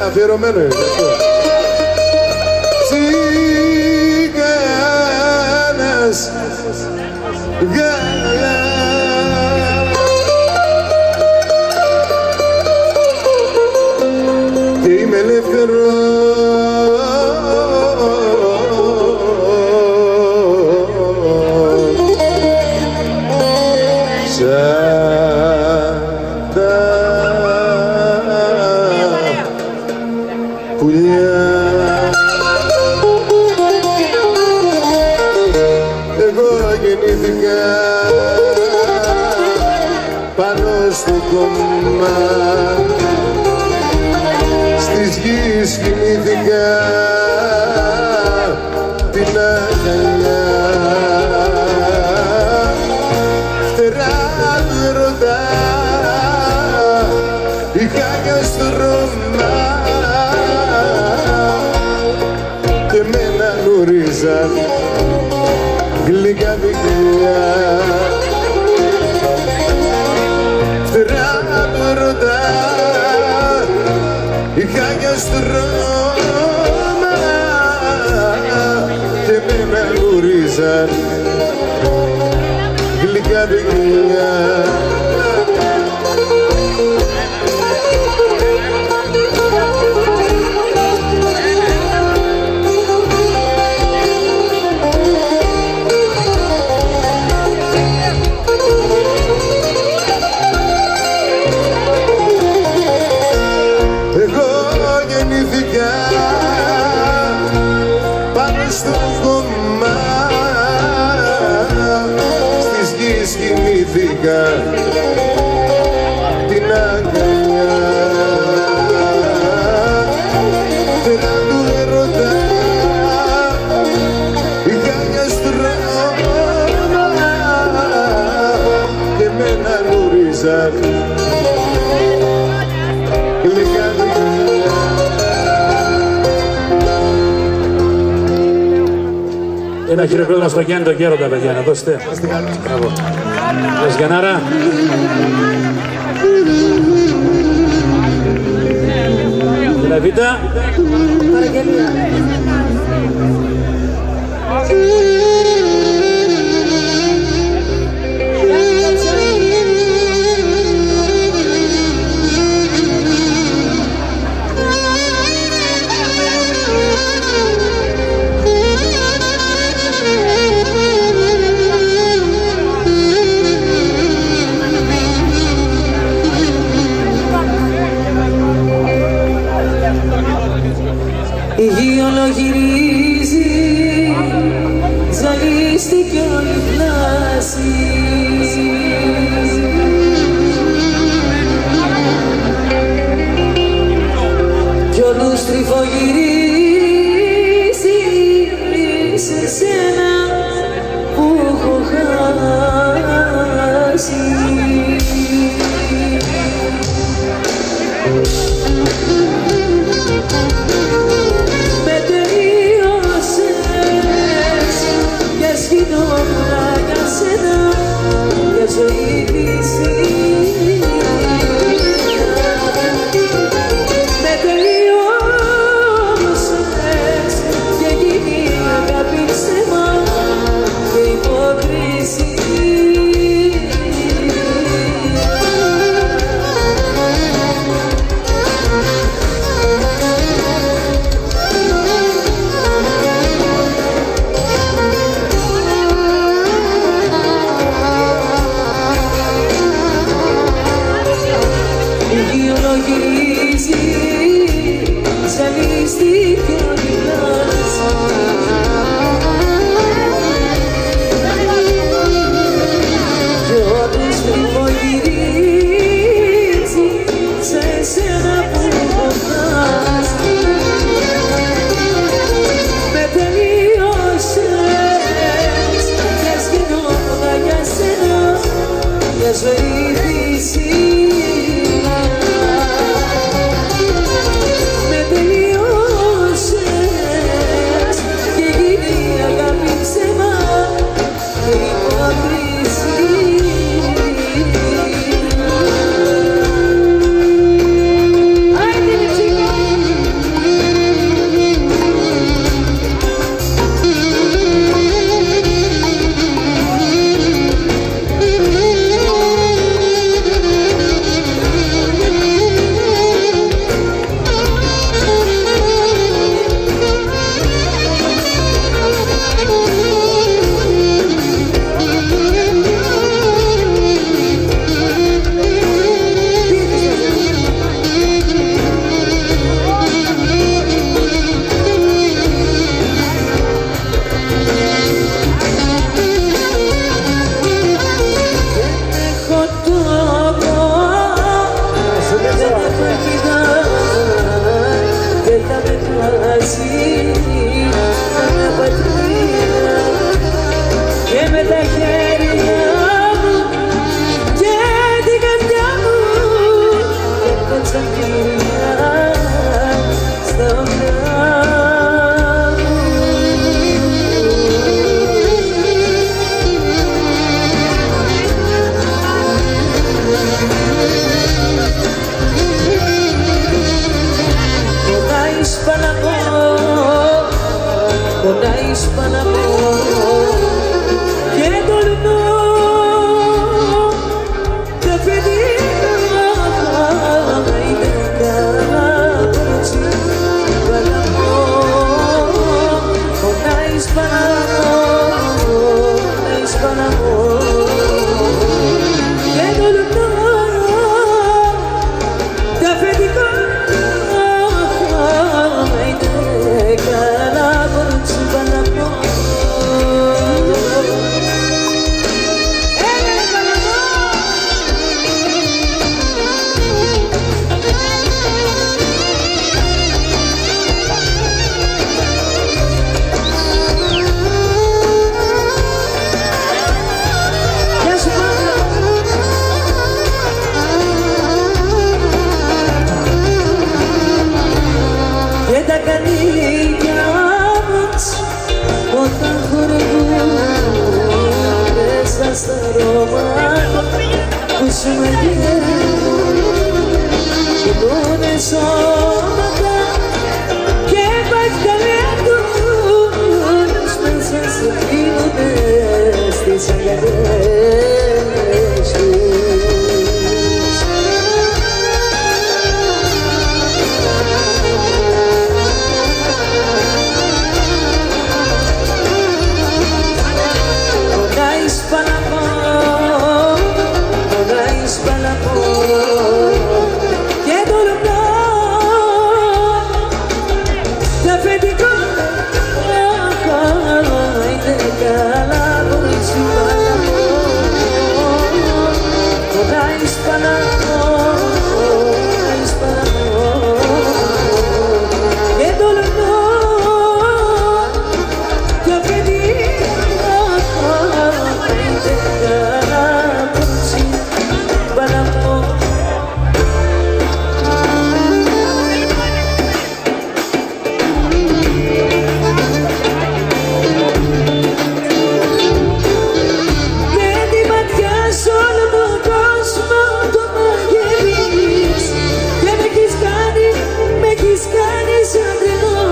αφιερωμένο είναι αυτό. Τσιγάνας γάλα και είμαι ελεύθερος σαν τα πουλιά. Εγώ γεννήθηκα πάνω στο κόμμα της γης, κοιμήθηκα την αγκαλιά φτερά του ερωτά είχα και στο Ρώμα και μένα γνωρίζαν γλυκά βιβλία φτερά του ερωτά είχα και στο Ρώμα και μένα γνωρίζαν γλυκά βιβλία. Εγώ γεννήθηκα πάνω Ένα χειροκρότημα στο Γιάννη το Γέροντα, παιδιά, να δώσετε. Μπράβο. Γεια Γιαννάρα. Λεβίτα. Η γη ολογυρίζει, ζαλίστηκε όλη η πλάση. Κι όλους τριφογυρίζει σε σένα που έχω χάσει. Με τελείωσες και γίνει η αγάπη ψέμα και καλά σώματα και βαγγαλιά τους μέσα σε φύγουνε στις αγκαλιές τους. Πονάει σπαλαμό, πονάει σπαλαμό και τολμώ τα αφεντικό είναι καλά χωρίς σπαλαμό. Πονάει σπαλαμό, πονάει σπαλαμό και τολμώ τα αφεντικό είναι καλά χωρίς σπαλαμό. Με τη ματιά σ' όλο τον κόσμο το μαγεύεις και με έχεις κάνει σαν τρελό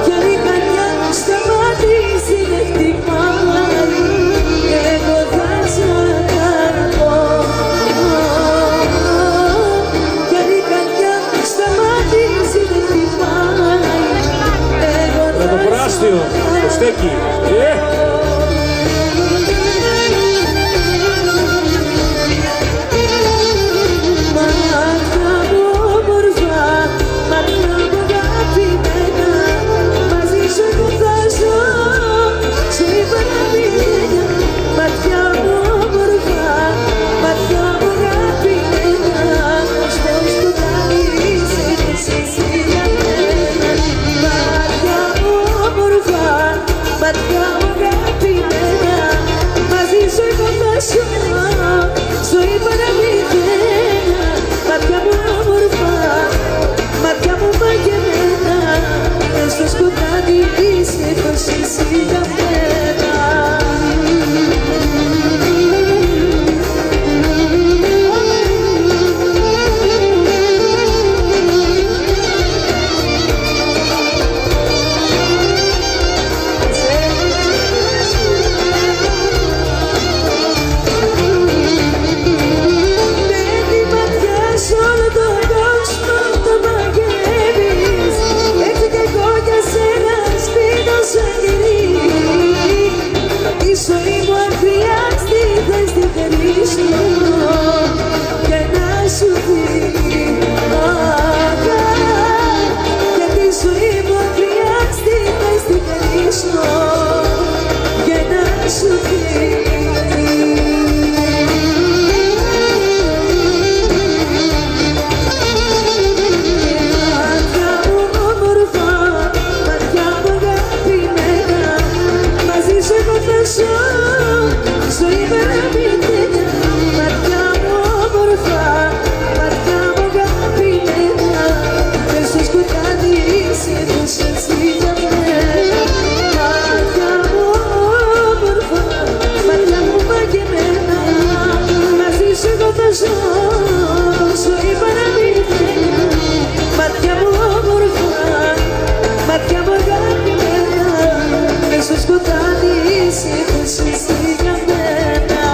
κι αν η καρδιά μου σταματήσει με χτυπάει εγώ θα σ' αγαπώ. Κι αν η καρδιά μου σταματήσει με χτυπάει εγώ θα Το πράστιο, το στέκει. Μάτια μου όμορφα, μάτια μου αγαπημένα, μαζί σου εγώ θα ζω, ζωή παραμιλία. Μάτια μου όμορφα, μάτια μου αγαπημένα, στο σκοτάδι είσαι εσύ για μένα. Μάτια μου όμορφα, μάτια μου αγαπημένα, μαζί σου εγώ θα ζω, ζωή παραμιλία. Μάτια μου όμορφα, μάτια μου μαγεμένα, στο σκοτάδι είσαι πως εσύ για μένα. Με τη ματιά σ' όλο τον κόσμο το μαγεύεις, έτσι κι εγώ για σένα σπίτι σαν κερί. Η ζωή μου αν χρειαστεί θα στη θερήσω και να σου δει και τη ζωή μου αν χρειαστεί θα στη θερήσω και να σου δει. Μάτια μου όμορφα, μάτια μου αγαπημένα, μαζί σου εγώ θα ζω, ζωή παραμιλία. Μάτια μου όμορφα, μάτια μου αγαπημένα, μες στο σκοτάδι είσαι πως εσύ για μένα. Μάτια μου όμορφα, μάτια μου μαγεμένα, μαζί σου εγώ θα ζω, ζωή παραμιλία. Μάτια μου όμορφα, μάτια μου αγαπημένα, μες στο σκοτάδι είσαι πως εσύ για μένα.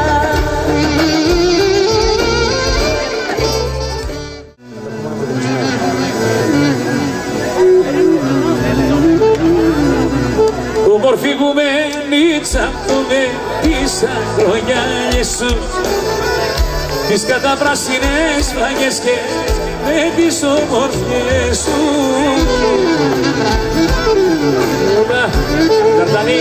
Όμορφη γουμενίτσα που με τις ακρογιάλιες σου, τις καταπράσινες φλαγές και με τις ομορφιές σου. Καρτανή.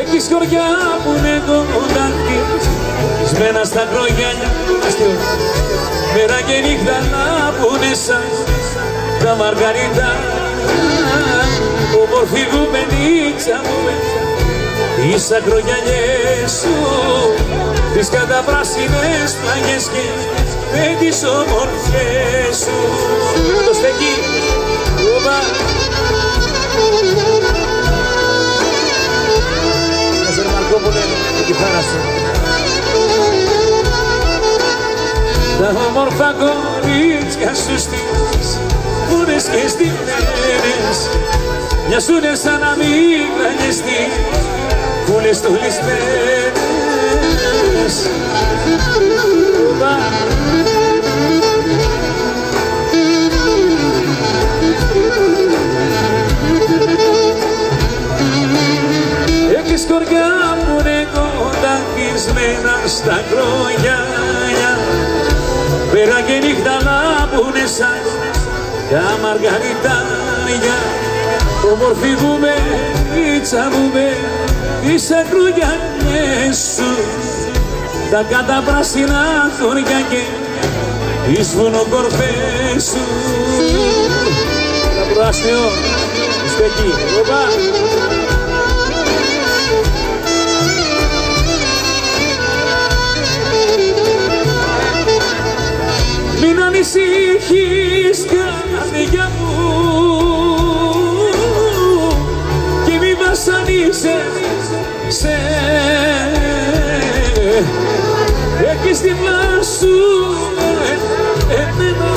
Έχεις χωριά που είναι κοντάκι, σμένα στα κρογιάλια, αστείο, μέρα και νύχτα να πούνε σαν τα μαργαριτά. Όμορφη γουμενίτσα μου, τις ακρογιαλιές σου, τις καταπράσινες πλαγιές και με τις ομορφιές σου. Το στέκει, όπα. Κάζε Μαρκό. Τα όμορφα κορίτσια σου στις πούνες και στημένες μοιάζουνε σαν να μην αγνιστείς πουλες στολισμένες. Έχεις κοριά που είναι κοντακισμένα στα κρογιάνια πέρα και νύχτα λάμπουνε σαν τα μαργαριτάνια. Όμορφη μου με, ήτσα μου με, τις ακρογιάνιες σου τα καταπράσινα χωριά και τις βουνοκορφές σου. Τα προάστιο, είστε εκεί, οπα. Μην ανησυχείς καρδιά μου και μη βασανίζεσαι. Έχεις δίπλα σου εμένα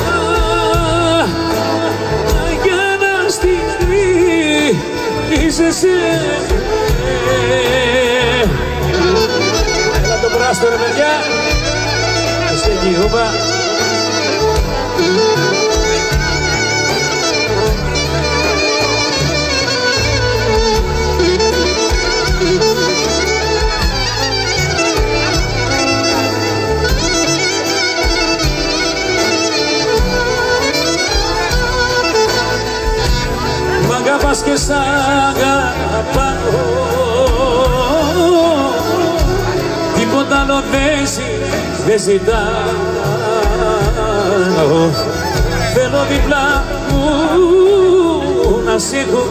για να στηρίζεσαι. Έλα το πράστο ρε παιδιά. Είστε εκεί, όπα. Μ' αγαπάς και σ' αγαπάω, τίποτα άλλο δεν ζητάω. Θέλω δίπλα μου να σ' έχω,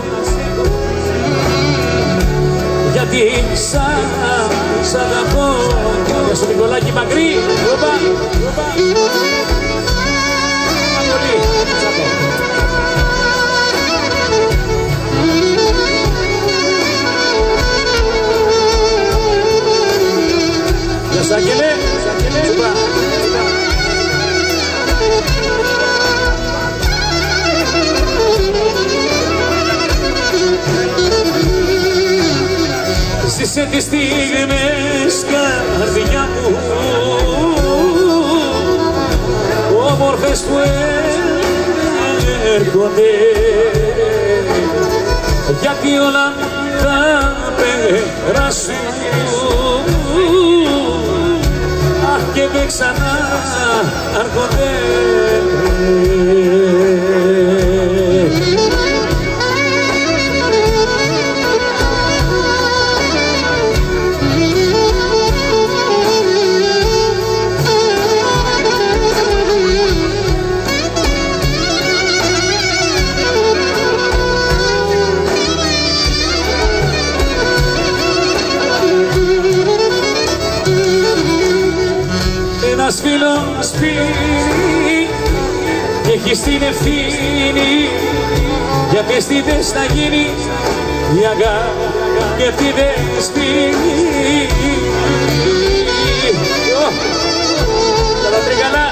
γιατί σ' αγαπώ. Για στο Νικολάκη Μακρύ, όπα, όπα. Γεια σ' Άγγελε, όπα. Ζήσε τις στιγμές καρδιά μου όμορφες που έρχονται, γιατί όλα θα περάσουν. Αχ και με ξανά έρχονται. Ένας φίλος πίνει και έχεις την ευθύνη για ποιες τι θες να γίνει η αγάπη και τι δεν σπίνει. Καλά τριγαλά.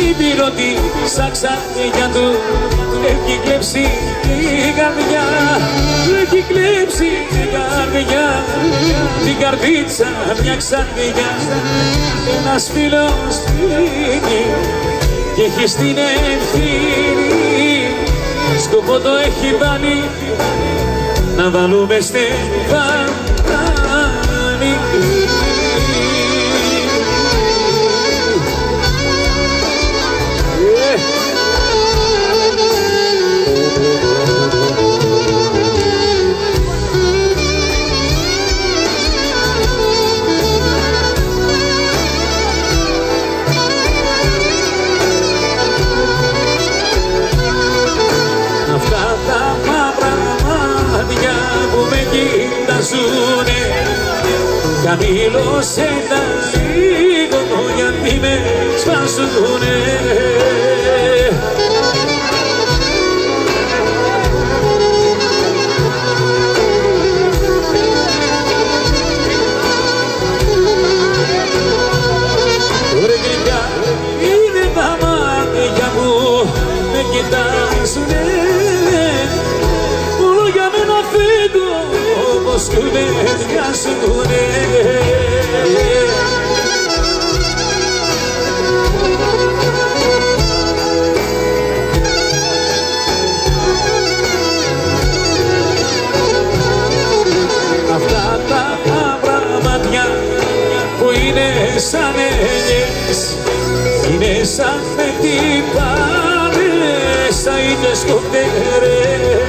Η πυρωτή σάξα για του έχει κλέψει την καρδιά, έχει κλέψει την καρδιά, την καρδίτσα μια ξανδιά. Ένας φίλος πίνει και έχει στην ευθύνη, σκοπό το έχει βάλει να βάλουμε στεφάνι. Αυτά τα μαύρα μάτια που με κοιτάζουνε, καμήλωσε τα λίγο γιατί με σπάσουνε. κοιτάζουνε μόνο για μένα φύγω πως κουβεντιάζουνε. Αυτά τα μάτια που είναι σαν ελιές είναι σαν με τυπάνες αΐτες κοπτερές.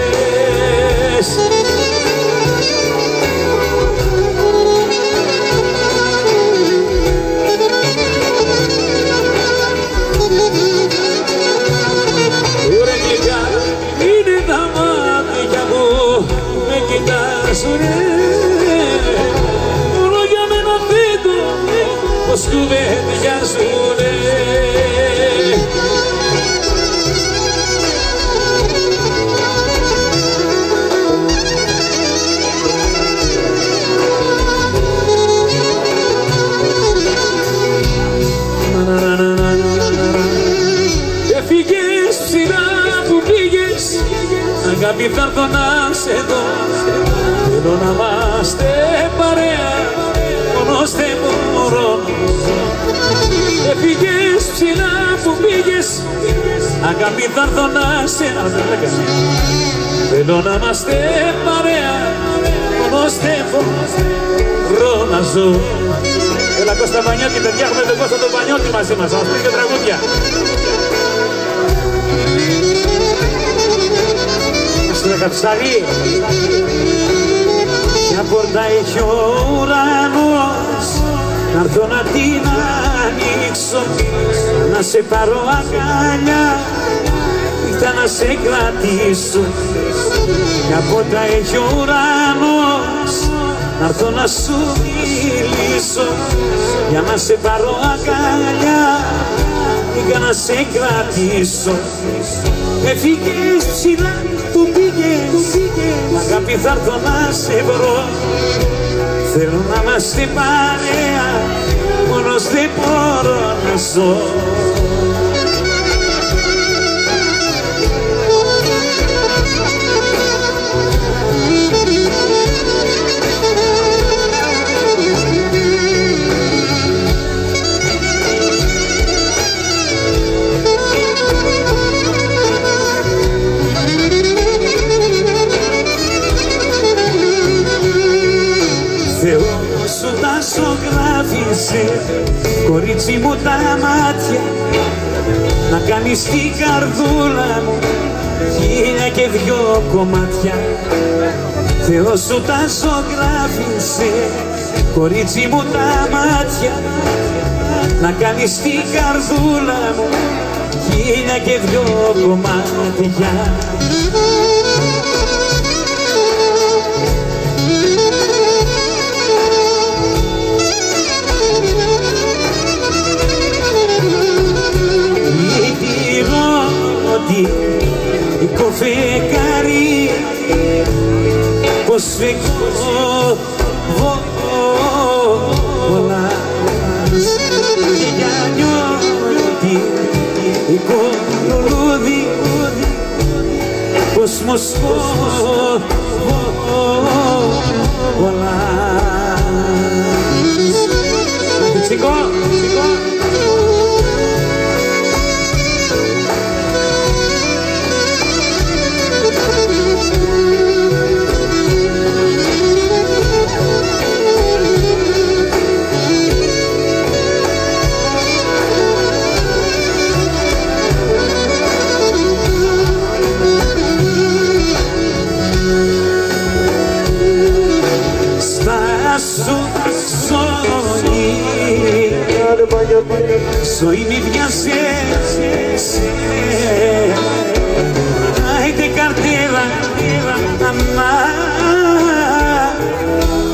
Ωραία γλυκά είναι τα μάτια που με κοιτάζουνε μόνο για μένα φύγω πως κουβεντιάζουνε. Έφυγες ψηλά που πήγες, αγάπη θα έρθω να σε δω. Θέλω να είμαστε παρέα, μόνος δεν μπορώ. Έφυγες ψηλά που πήγες, αγάπη θα έρθω να σε δω. Θέλω να είμαστε παρέα, μόνος δεν μπορώ να ζω. Έλα Κώστα Πανιώτη, παιδιά, έχουμε τον Κώστα τον Πανιώτη μαζί μας, θα μας πει και τραγούδια. Άστρε Καψαρή. Μια πόρτα έχει ο ουρανός, να'ρθω να την ανοίξω, να σε πάρω αγκαλιά, νύχτα να σε κρατήσω. Μια πόρτα έχει ο ουρανός, να'ρθω να σου μιλήσω, για να σε πάρω αγκαλιά, νύχτα να σε κρατήσω. Έφυγες ψηλά που πήγες, αγάπη θα έρθω να σε βρω. Θέλω να είμαστε παρέα, μόνος δεν μπορώ να ζω. Θεός σου τα ζωγράφισε, κορίτσι μου τα μάτια, να κάνεις την καρδούλα μου χίλια και δυο κομμάτια. Θεός σου τα ζωγράφισε, κορίτσι μου τα μάτια, να κάνεις την καρδούλα μου χίλια και δυο κομμάτια. Η κοφεκάρι πως φεκώ βολάς και για νιώτη η κολουλούδι πως μοσκώ βολάς. Σηκώ, σηκώ. Ζωή μη βιάζεσαι, άιντε καρτέλα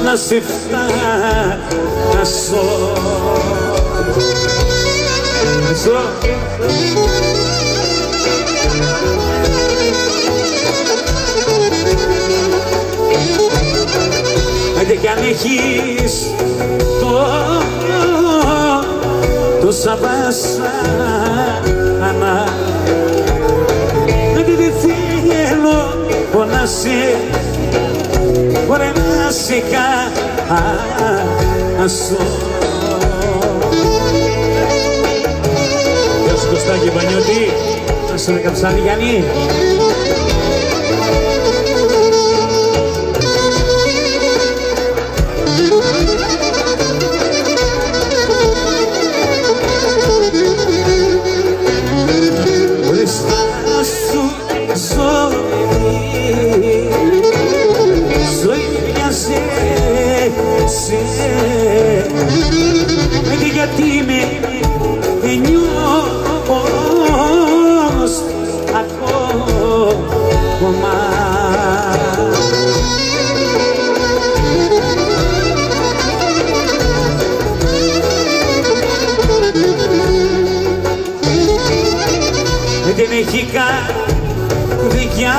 να σε φτάσω. Άιντε κι αν έχεις τόσα βασάνα, χάσω. Γεια σου Κωστάκη Πανιώτη, να σου ρε Καψάνη Γιάννη. Γιατί με νιώσεις ακόμα. Δεν έχει καρδιά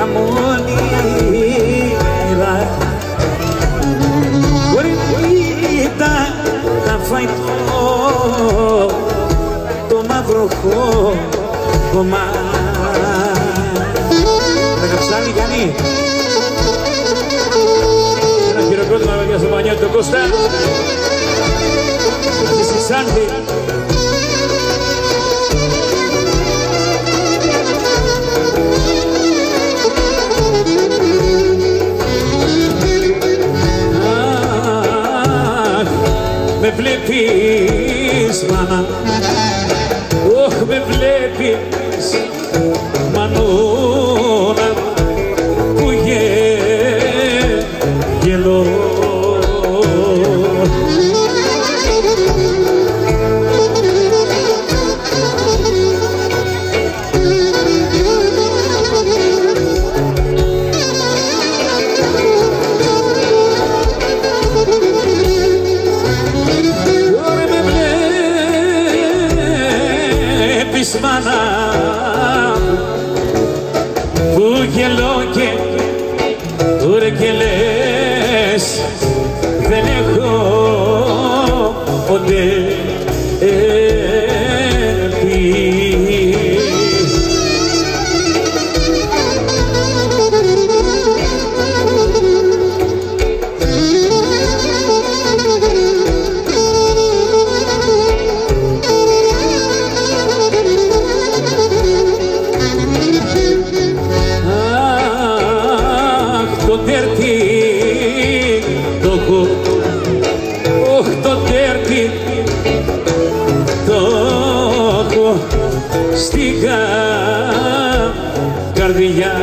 αμμονίδα. Μπορεί να φάει το μαύρο χώμα. Τα Καψάνη κάνει. Ένα χειροκρότημα παιδιά στο Πανιώτη τον Κώστα. Να ζήσει Σάντι. Με βλέπεις μάνα, όχ με βλέπεις μανούνα που γελώ. Μάνα που γελώ και τώρα και λες δεν έχω ποτέ πει. Στην καρδιά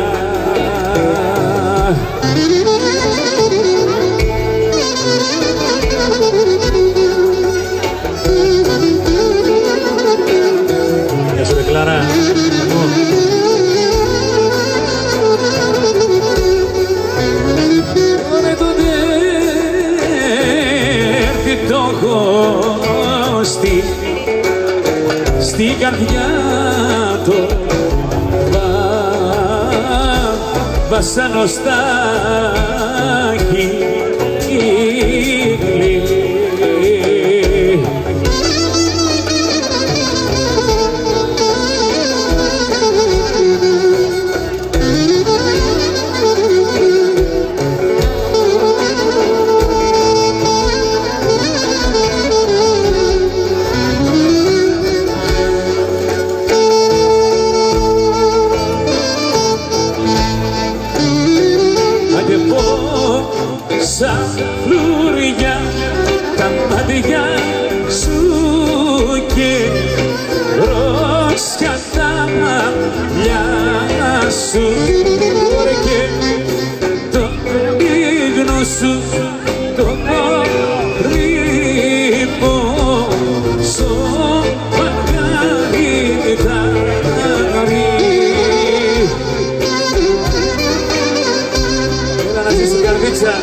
Γεια σου Κλάρα. Ωραία τότε έρθει το έχω στην καρδιά το βασανοστάκι. Σαν φλουριά τα μάτια σου και ρόσια τα μαλλιά σου και το λίγνο σου το κορύπο σώμα γαριτάρι. Έλα να ζεις την καρδίτσα.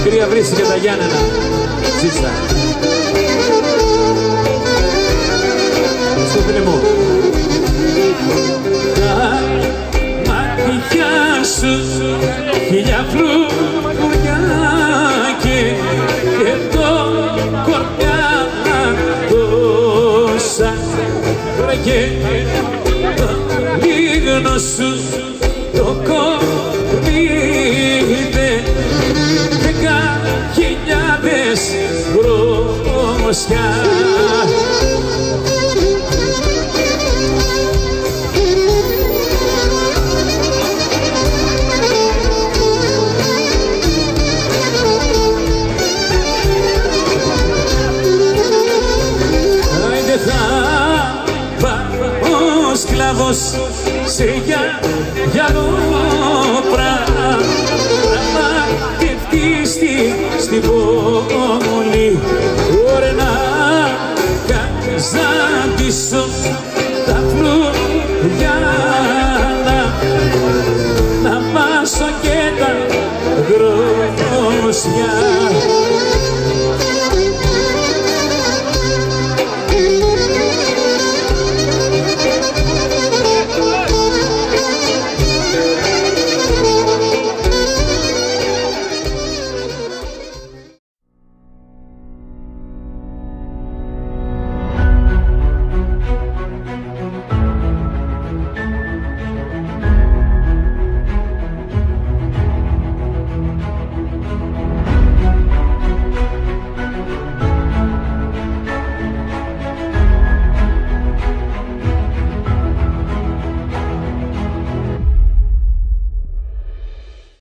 Κυρία Βρύση και τα Γιάννενα, ζήτσα. Στο φίλε μου. Τα μάτια σου, χιλιά φλουριά και το κορμιά τόσα και το λίγνο σου το κορμί φωσιά. Άιντε θα πάω σκλάβος σε γυαλό πράγμα και στην πόλη ωραία να καζαντήσω τα φλουριά.